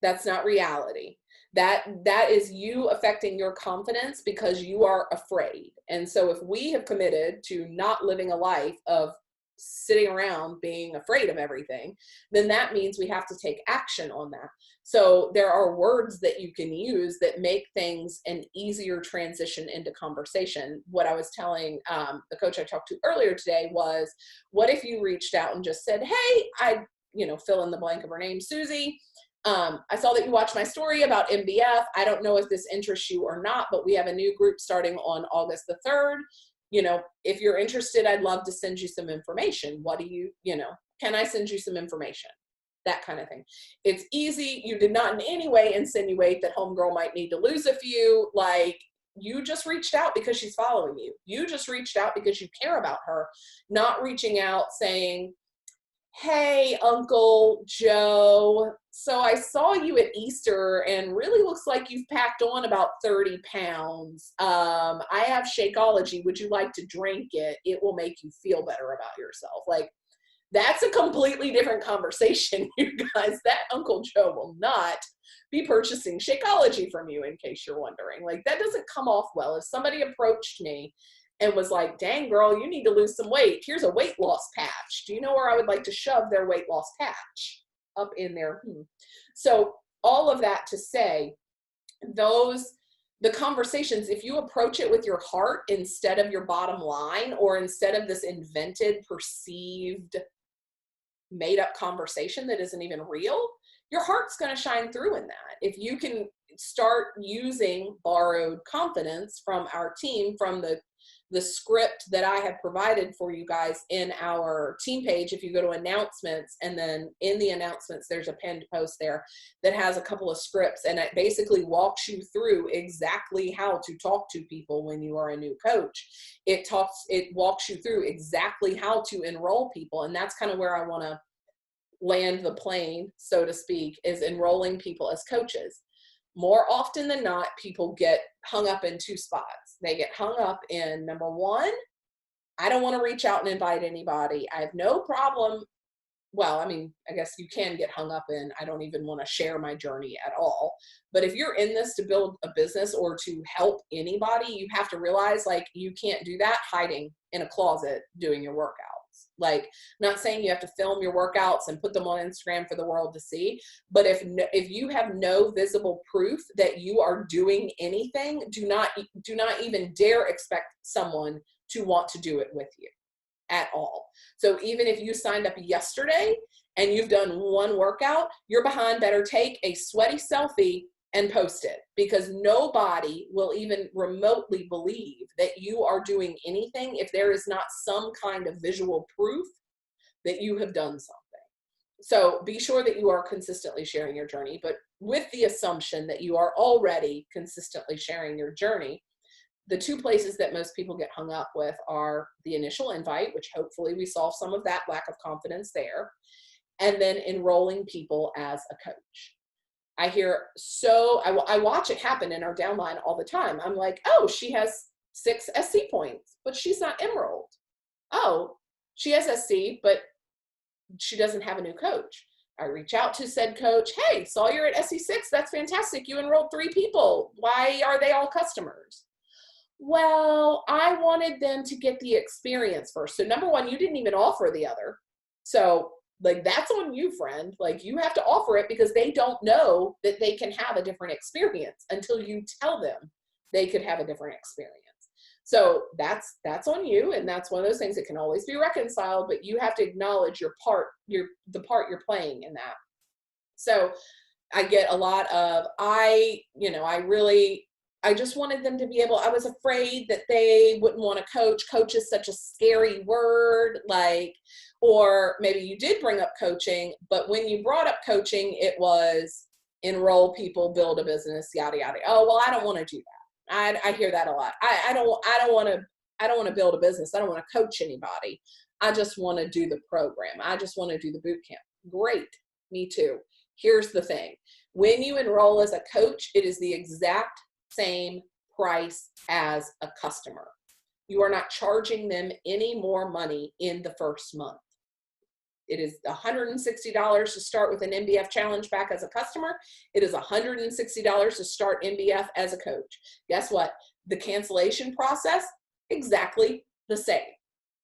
That's not reality. That is you affecting your confidence because you are afraid. And so if we have committed to not living a life of sitting around being afraid of everything, then that means we have to take action on that. So there are words that you can use that make things an easier transition into conversation. What I was telling the coach I talked to earlier today was, what if you reached out and just said, hey, fill in the blank of her name, Susie. I saw that you watched my story about MBF. I don't know if this interests you or not, but we have a new group starting on August the 3rd. If you're interested, I'd love to send you some information. What do you, can I send you some information? That kind of thing. It's easy. You did not in any way insinuate that homegirl might need to lose a few. Like, you just reached out because she's following you. You just reached out because you care about her, not reaching out saying, hey, Uncle Joe, so I saw you at Easter and really looks like you've packed on about 30 pounds. I have Shakeology. Would you like to drink it? It will make you feel better about yourself. Like, that's a completely different conversation, you guys. That Uncle Joe will not be purchasing Shakeology from you, in case you're wondering. Like, that doesn't come off well. If somebody approached me and was like, dang, girl, you need to lose some weight. Here's a weight loss patch. Do you know where I would like to shove their weight loss patch? Up in there. So all of that to say, the conversations, if you approach it with your heart instead of your bottom line, or instead of this invented, perceived, made up conversation that isn't even real, your heart's going to shine through in that. If you can start using borrowed confidence from our team, from the script that I have provided for you guys in our team page. If you go to announcements, and then in the announcements, there's a pinned post there that has a couple of scripts, and it basically walks you through exactly how to talk to people when you are a new coach. It walks you through exactly how to enroll people. And that's kind of where I want to land the plane, so to speak, is enrolling people as coaches. More often than not, people get hung up in two spots. They get hung up in, number one, I don't want to reach out and invite anybody. I have no problem. Well, I mean, I guess you can get hung up in, I don't even want to share my journey at all. But if you're in this to build a business or to help anybody, you have to realize, like, you can't do that hiding in a closet doing your workout. Like, not saying you have to film your workouts and put them on Instagram for the world to see, but if you have no visible proof that you are doing anything, do not even dare expect someone to want to do it with you at all. So even if you signed up yesterday and you've done one workout, your behind better take a sweaty selfie and post it, because nobody will even remotely believe that you are doing anything if there is not some kind of visual proof that you have done something. So be sure that you are consistently sharing your journey, but with the assumption that you are already consistently sharing your journey. The two places that most people get hung up with are the initial invite, which hopefully we solve some of that lack of confidence there, and then enrolling people as a coach. I watch it happen in our downline all the time. I'm like, oh, she has 6 SC points, but she's not enrolled. Oh, she has SC, but she doesn't have a new coach. I reach out to said coach. Hey, saw you're at SC6. That's fantastic. You enrolled 3 people. Why are they all customers? Well, I wanted them to get the experience first. So number one, you didn't even offer the other. So like, that's on you, friend. Like, you have to offer it because they don't know that they can have a different experience until you tell them they could have a different experience. So that's on you. And that's one of those things that can always be reconciled, but you have to acknowledge the part you're playing in that. So I get a lot of, I just wanted them to be able, I was afraid that they wouldn't want to coach. Coach is such a scary word, like, or maybe you did bring up coaching, but when you brought up coaching, it was enroll people, build a business, yada, yada. Oh, well, I don't want to do that. I hear that a lot. I don't want to build a business. I don't want to coach anybody. I just want to do the program. I just want to do the boot camp. Great. Me too. Here's the thing. When you enroll as a coach, it is the exact same price as a customer. You are not charging them any more money in the first month. It is $160 to start with an MBF challenge pack as a customer. It is $160 to start MBF as a coach. Guess what? The cancellation process, exactly the same.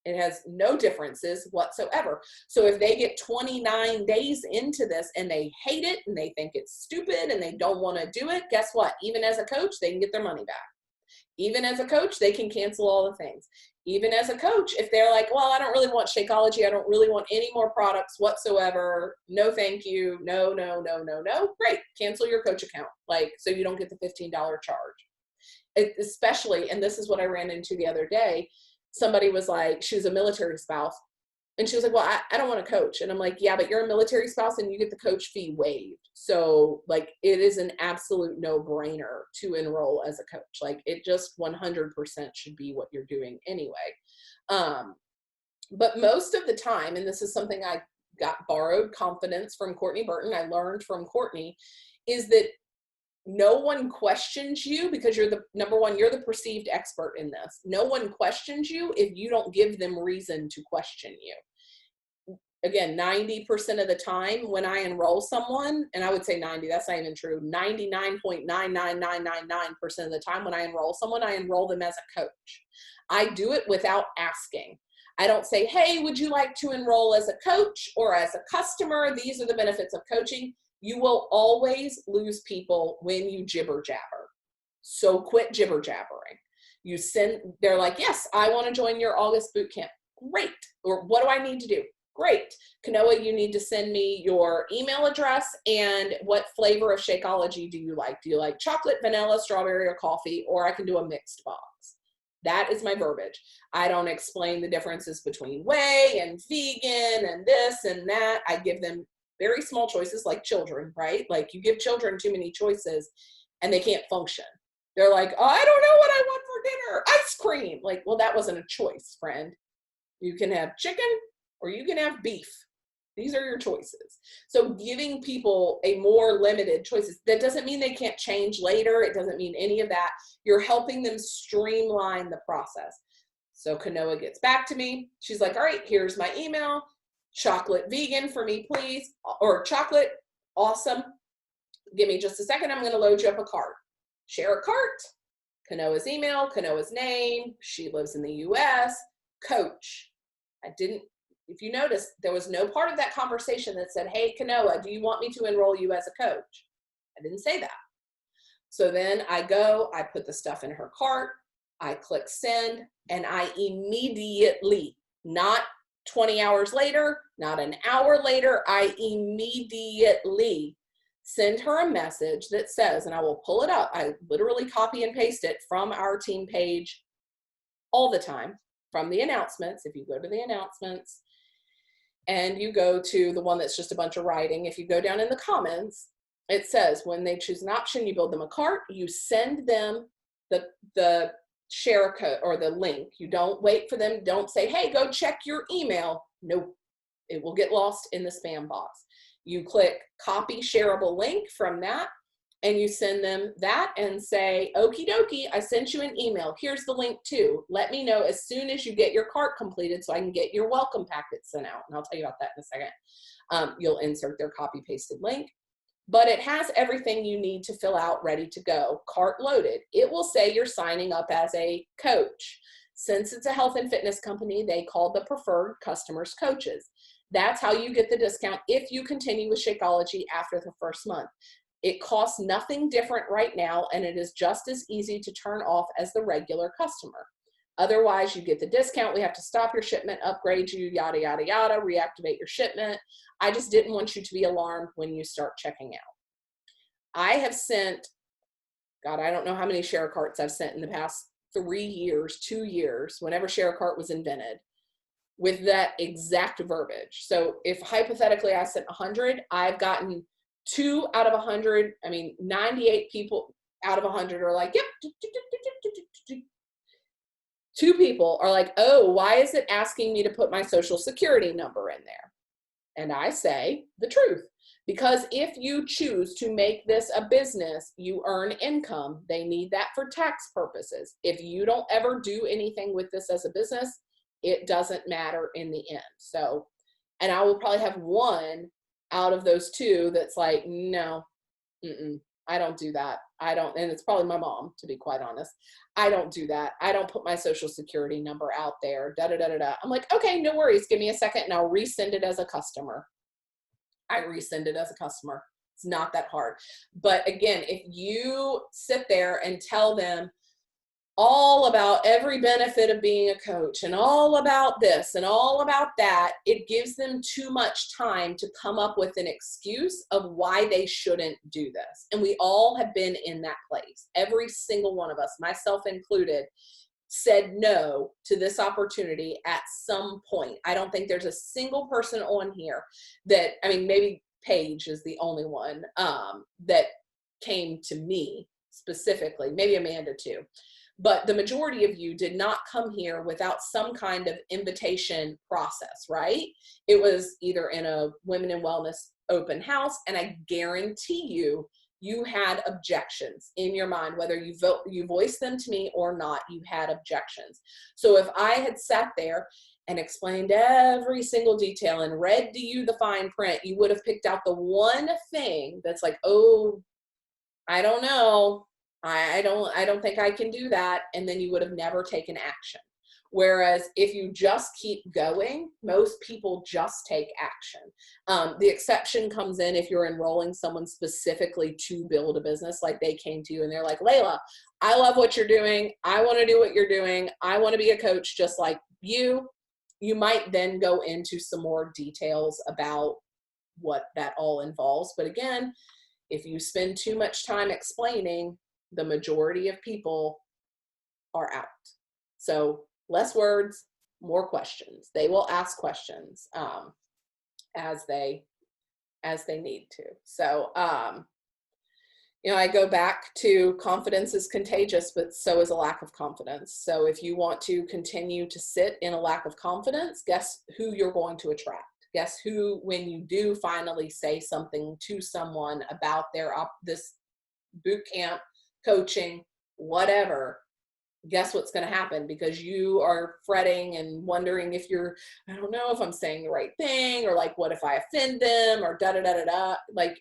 It has no differences whatsoever. So if they get 29 days into this and they hate it and they think it's stupid and they don't want to do it, guess what? Even as a coach, they can get their money back. Even as a coach, they can cancel all the things. Even as a coach, if they're like, well, I don't really want Shakeology. I don't really want any more products whatsoever. No, thank you. No. Great. Cancel your coach account. Like, so you don't get the $15 charge. Especially, and this is what I ran into the other day. Somebody was like, she was a military spouse. And she was like, well, I don't want to coach. And I'm like, yeah, but you're a military spouse and you get the coach fee waived. So like, it is an absolute no-brainer to enroll as a coach. Like, it just 100% should be what you're doing anyway. But most of the time, and this is something I got borrowed confidence from Courtney Burton, I learned from Courtney, is that no one questions you because you're the perceived expert in this. No one questions you if you don't give them reason to question you. Again, 90% of the time when I enroll someone, and I would say 90, that's not even true, 99.99999% of the time when I enroll someone, I enroll them as a coach. I do it without asking. I don't say, hey, would you like to enroll as a coach or as a customer? These are the benefits of coaching. You will always lose people when you jibber jabber. So quit jibber jabbering. They're like, yes, I want to join your August boot camp. Great. Or what do I need to do? Great. Kanoa, you need to send me your email address and what flavor of Shakeology do you like? Do you like chocolate, vanilla, strawberry, or coffee? Or I can do a mixed box. That is my verbiage. I don't explain the differences between whey and vegan and this and that. I give them very small choices like children, right? Like, you give children too many choices and they can't function. They're like, oh, I don't know what I want for dinner. Ice cream. Like, well, that wasn't a choice, friend. You can have chicken or you can have beef. These are your choices. So giving people a more limited choices, that doesn't mean they can't change later. It doesn't mean any of that. You're helping them streamline the process. So Kanoa gets back to me. She's like, all right, here's my email. Chocolate vegan for me, please. Or chocolate, awesome. Give me just a second. I'm going to load you up a cart. Share a cart. Kanoa's email, Kanoa's name. She lives in the US. Coach. If you notice, there was no part of that conversation that said, hey, Kanoa, do you want me to enroll you as a coach? I didn't say that. So then I put the stuff in her cart. I click send, and I immediately, not 20 hours later, not an hour later, I immediately send her a message that says, and I will pull it up. I literally copy and paste it from our team page all the time, from the announcements. If you go to the announcements and you go to the one that's just a bunch of writing, if you go down in the comments, it says when they choose an option, you build them a cart, you send them the share code or the link. You don't wait for them. Don't say, hey, go check your email. Nope. It will get lost in the spam box. You click copy shareable link from that, and you send them that and say, okie dokie, I sent you an email. Here's the link too. Let me know as soon as you get your cart completed so I can get your welcome packet sent out. And I'll tell you about that in a second. You'll insert their copy pasted link, but it has everything you need to fill out ready to go. Cart loaded. It will say you're signing up as a coach. Since it's a health and fitness company, they call the preferred customers coaches. That's how you get the discount if you continue with Shakeology after the first month. It costs nothing different right now, and it is just as easy to turn off as the regular customer. Otherwise, you get the discount. We have to stop your shipment, upgrade you, yada, yada, yada, reactivate your shipment. I just didn't want you to be alarmed when you start checking out. I have sent, God, I don't know how many share carts I've sent in the past 3 years, 2 years, whenever share cart was invented, with that exact verbiage. So if hypothetically I sent 100, I've gotten 2 out of 100, 98 people out of 100 are like, yep. 2 people are like, oh, why is it asking me to put my social security number in there? And I say the truth. Because if you choose to make this a business, you earn income. They need that for tax purposes. If you don't ever do anything with this as a business, it doesn't matter in the end. So, and I will probably have 1 out of those 2 that's like, no, I don't do that. I don't, and it's probably my mom, to be quite honest. I don't do that. I don't put my social security number out there, da-da-da-da-da. I'm like, okay, no worries. Give me a second and I'll resend it as a customer. I resend it as a customer. It's not that hard. But again, if you sit there and tell them all about every benefit of being a coach and all about this and all about that, it gives them too much time to come up with an excuse of why they shouldn't do this. And we all have been in that place. Every single one of us, myself included, said no to this opportunity at some point. I don't think there's a single person on here that, maybe Paige is the only one that came to me specifically, maybe Amanda too. But the majority of you did not come here without some kind of invitation process, right? It was either in a Women in Wellness open house, and I guarantee you had objections in your mind, whether you voiced them to me or not, you had objections. So if I had sat there and explained every single detail and read to you the fine print, you would have picked out the one thing that's like, oh, I don't know. I don't think I can do that. And then you would have never taken action. Whereas if you just keep going, most people just take action. The exception comes in if you're enrolling someone specifically to build a business, like they came to you and they're like, Layla, I love what you're doing. I want to do what you're doing. I want to be a coach just like you. You might then go into some more details about what that all involves. But again, if you spend too much time explaining, the majority of people are out. So less words, more questions. They will ask questions as they need to. So, I go back to confidence is contagious, but so is a lack of confidence. So if you want to continue to sit in a lack of confidence, guess who you're going to attract? Guess who, when you do finally say something to someone about this boot camp, coaching, whatever, guess what's going to happen? Because you are fretting and wondering if I don't know if I'm saying the right thing, or like, what if I offend them, or da-da-da-da-da. Like,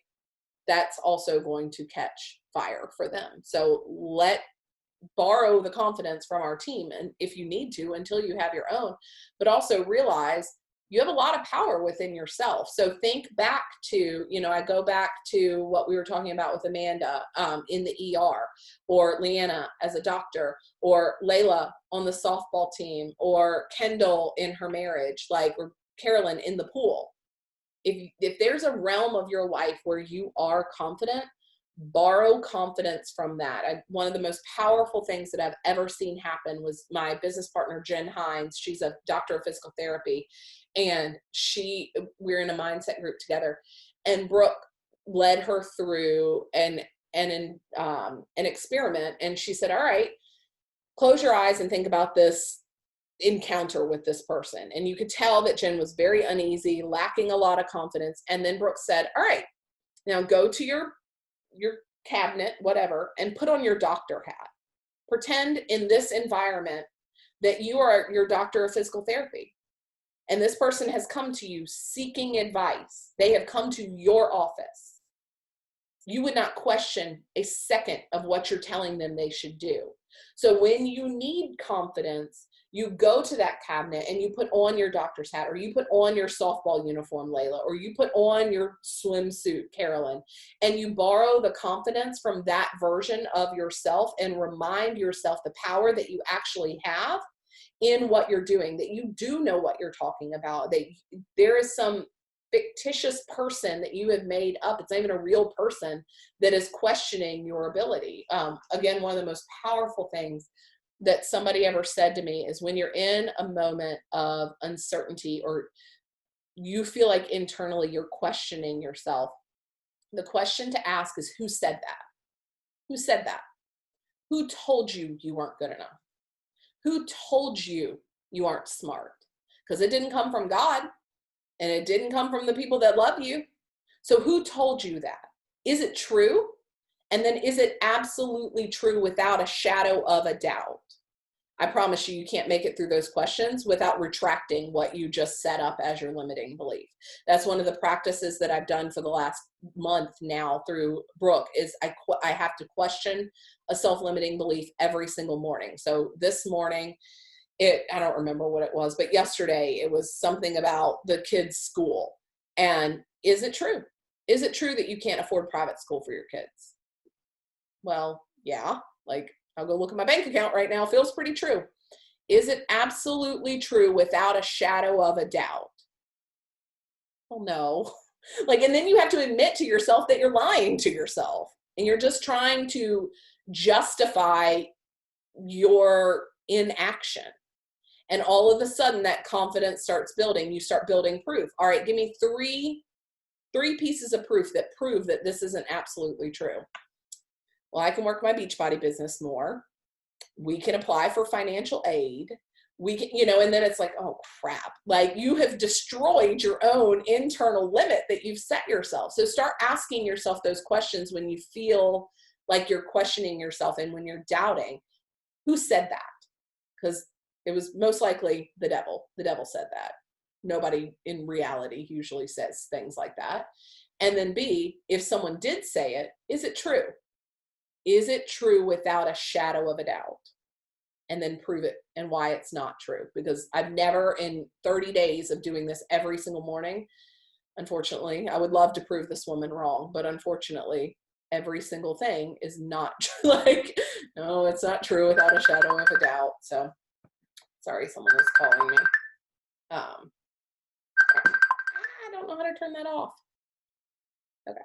that's also going to catch fire for them. So borrow the confidence from our team, and if you need to, until you have your own, but also realize you have a lot of power within yourself. So think back to, I go back to what we were talking about with Amanda in the ER, or Leanna as a doctor, or Layla on the softball team, or Kendall in her marriage, or Carolyn in the pool. If there's a realm of your life where you are confident, borrow confidence from that. One of the most powerful things that I've ever seen happen was my business partner, Jen Hines. She's a doctor of physical therapy, and we're in a mindset group together, and Brooke led her through an experiment. And she said, all right, close your eyes and think about this encounter with this person. And you could tell that Jen was very uneasy, lacking a lot of confidence. And then Brooke said, all right, now go to your cabinet, whatever, and put on your doctor hat. Pretend in this environment that you are your doctor of physical therapy. And this person has come to you seeking advice. They have come to your office. You would not question a second of what you're telling them they should do. So when you need confidence, you go to that cabinet and you put on your doctor's hat, or you put on your softball uniform, Layla, or you put on your swimsuit, Carolyn, and you borrow the confidence from that version of yourself and remind yourself the power that you actually have in what you're doing, that you do know what you're talking about, that there is some fictitious person that you have made up. It's not even a real person that is questioning your ability. Again, one of the most powerful things that somebody ever said to me is when you're in a moment of uncertainty or you feel like internally you're questioning yourself, the question to ask is, who said that? Who said that? Who told you you weren't good enough? Who told you you aren't smart? Because it didn't come from God, and it didn't come from the people that love you. So who told you that? Is it true? And then is it absolutely true without a shadow of a doubt? I promise you, you can't make it through those questions without retracting what you just set up as your limiting belief. That's one of the practices that I've done for the last month now through Brooke is I have to question a self-limiting belief every single morning. So this morning, I don't remember what it was, but yesterday it was something about the kids' school. And is it true? Is it true that you can't afford private school for your kids? Well, yeah, like I'll go look at my bank account right now. Feels pretty true. Is it absolutely true without a shadow of a doubt? Well, no. Like, and then you have to admit to yourself that you're lying to yourself and you're just trying to justify your inaction. And all of a sudden that confidence starts building. You start building proof. All right, give me three pieces of proof that prove that this isn't absolutely true. Well, I can work my Beachbody business more. We can apply for financial aid. We can, and then it's like, oh crap. Like you have destroyed your own internal limit that you've set yourself. So start asking yourself those questions when you feel like you're questioning yourself and when you're doubting. Who said that? Because it was most likely the devil. The devil said that. Nobody in reality usually says things like that. And then B, if someone did say it, is it true? Is it true without a shadow of a doubt? And then prove it and why it's not true. Because I've never in 30 days of doing this every single morning, unfortunately, I would love to prove this woman wrong, but unfortunately, every single thing is not like, no, it's not true without a shadow of a doubt. So sorry, someone is calling me. I don't know how to turn that off. Okay.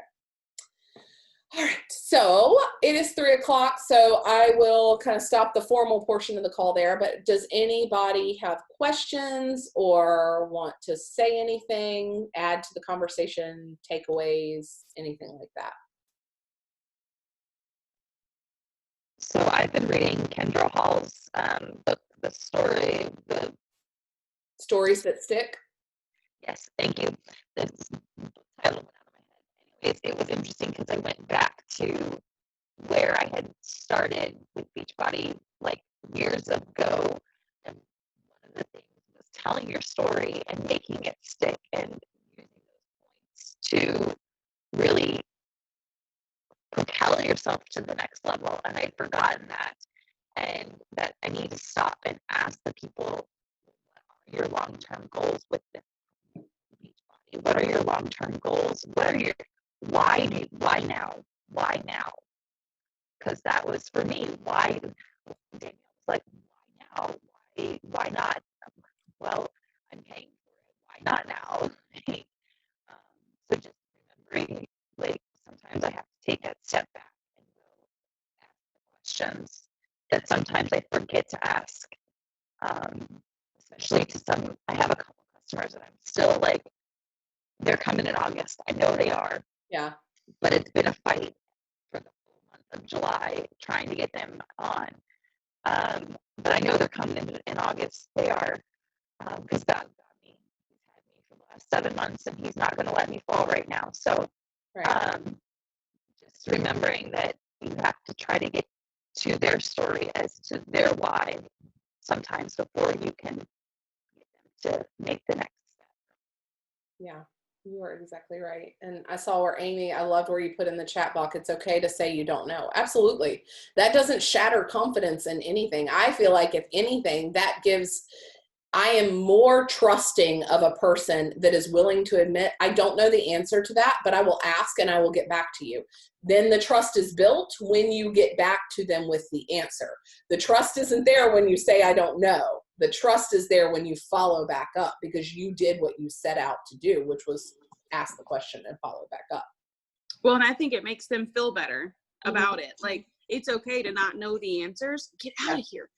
All right, so it is 3:00, so I will kind of stop the formal portion of the call there, but does anybody have questions or want to say anything, add to the conversation, takeaways, anything like that? So I've been reading Kendra Hall's book, The Story, the Stories That Stick? Yes, thank you. The title went out of my head. Anyways, it was interesting because I went back to where I had started with Beachbody like years ago. And one of the things was telling your story and making it stick and using those points to really propel yourself to the next level. And I'd forgotten that. And that I need to stop and ask the people, what are your long-term goals with this Beachbody? What are your long-term goals? What are your why now? Why now? Because that was for me. Why? Danielle was like, why now? Why not? Well, I'm paying for it. Why not now? So just remembering, like, sometimes I have to take that step back and go ask the questions that sometimes I forget to ask. Especially to some, I have a couple customers that I'm still like, they're coming in August. I know they are. Yeah. But it's been a fight for the full month of July trying to get them on. But I know they're coming in August. They are, because God got me. He's had me for the last 7 months, and He's not going to let me fall right now. So, just remembering that you have to try to get to their story as to their why sometimes before you can get them to make the next step. Yeah, you are exactly right. And I saw where Amy, I loved where you put in the chat box, it's okay to say you don't know. Absolutely. That doesn't shatter confidence in anything. I feel like if anything, that gives, I am more trusting of a person that is willing to admit, I don't know the answer to that, but I will ask and I will get back to you. Then the trust is built when you get back to them with the answer. The trust isn't there when you say, I don't know. The trust is there when you follow back up because you did what you set out to do, which was ask the question and follow back up. Well, and I think it makes them feel better about it. Like, it's okay to not know the answers. Get out of here.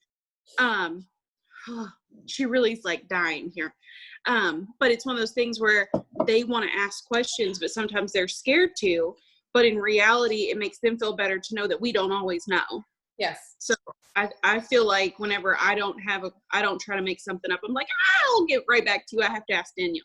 She really is like dying here. But it's one of those things where they want to ask questions, but sometimes they're scared to. But in reality, it makes them feel better to know that we don't always know. Yes. So I feel like whenever I don't try to make something up, I'm like, I'll get right back to you. I have to ask Danielle.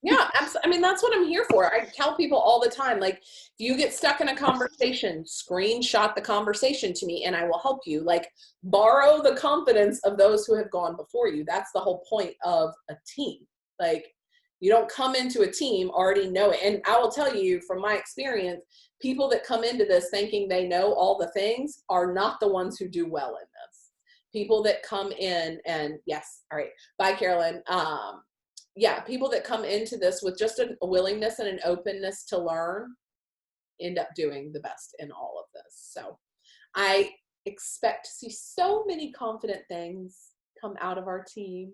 Yeah, absolutely. I mean, that's what I'm here for. I tell people all the time, like, if you get stuck in a conversation, screenshot the conversation to me and I will help you. Like, borrow the confidence of those who have gone before you. That's the whole point of a team. Like, you don't come into a team already know it. And I will tell you from my experience, people that come into this thinking they know all the things are not the ones who do well in this. People that come in and yes, all right. Bye, Carolyn. Yeah, people that come into this with just a willingness and an openness to learn end up doing the best in all of this. So I expect to see so many confident things come out of our team.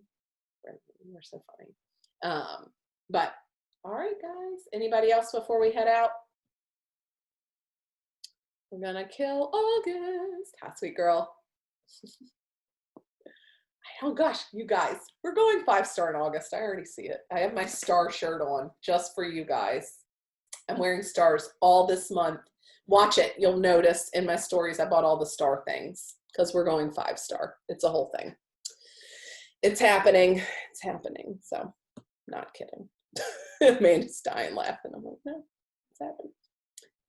You're so funny. But all right, guys, anybody else before we head out? We're gonna kill August. How sweet girl. Oh gosh, you guys, we're going 5-star in August. I already see it. I have my star shirt on just for you guys. I'm wearing stars all this month. Watch it. You'll notice in my stories I bought all the star things because we're going 5-star. It's a whole thing. It's happening. It's happening. So, not kidding. Amanda's dying laughing. I'm like, no, it's happening.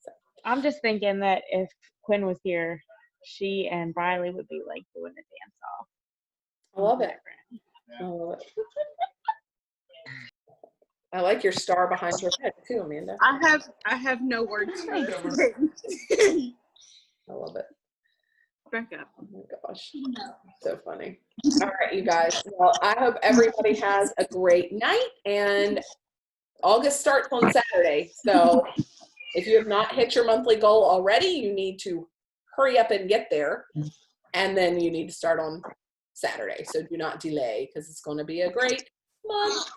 So. I'm just thinking that if Quinn was here, she and Riley would be like doing a dance off. I love it. I love it. I like your star behind your head too, Amanda. I have no words for this. I love it. Back up. Oh my gosh. So funny. All right, you guys. Well, I hope everybody has a great night, and August starts on Saturday. So if you have not hit your monthly goal already, you need to hurry up and get there. And then you need to start on Saturday. So do not delay because it's going to be a great month.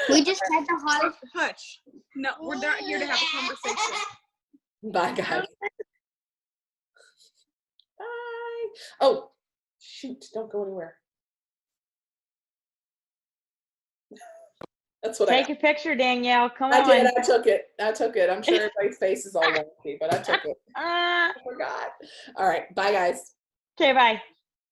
We just had the hottest. Hush. No, we're not here to have a conversation. Bye, guys. Bye. Oh, shoot. Don't go anywhere. That's what Take a picture, Danielle. Come I on. did. I took it. I'm sure everybody's face is all wonky, but I took it. I forgot. All right. Bye, guys. Okay, bye.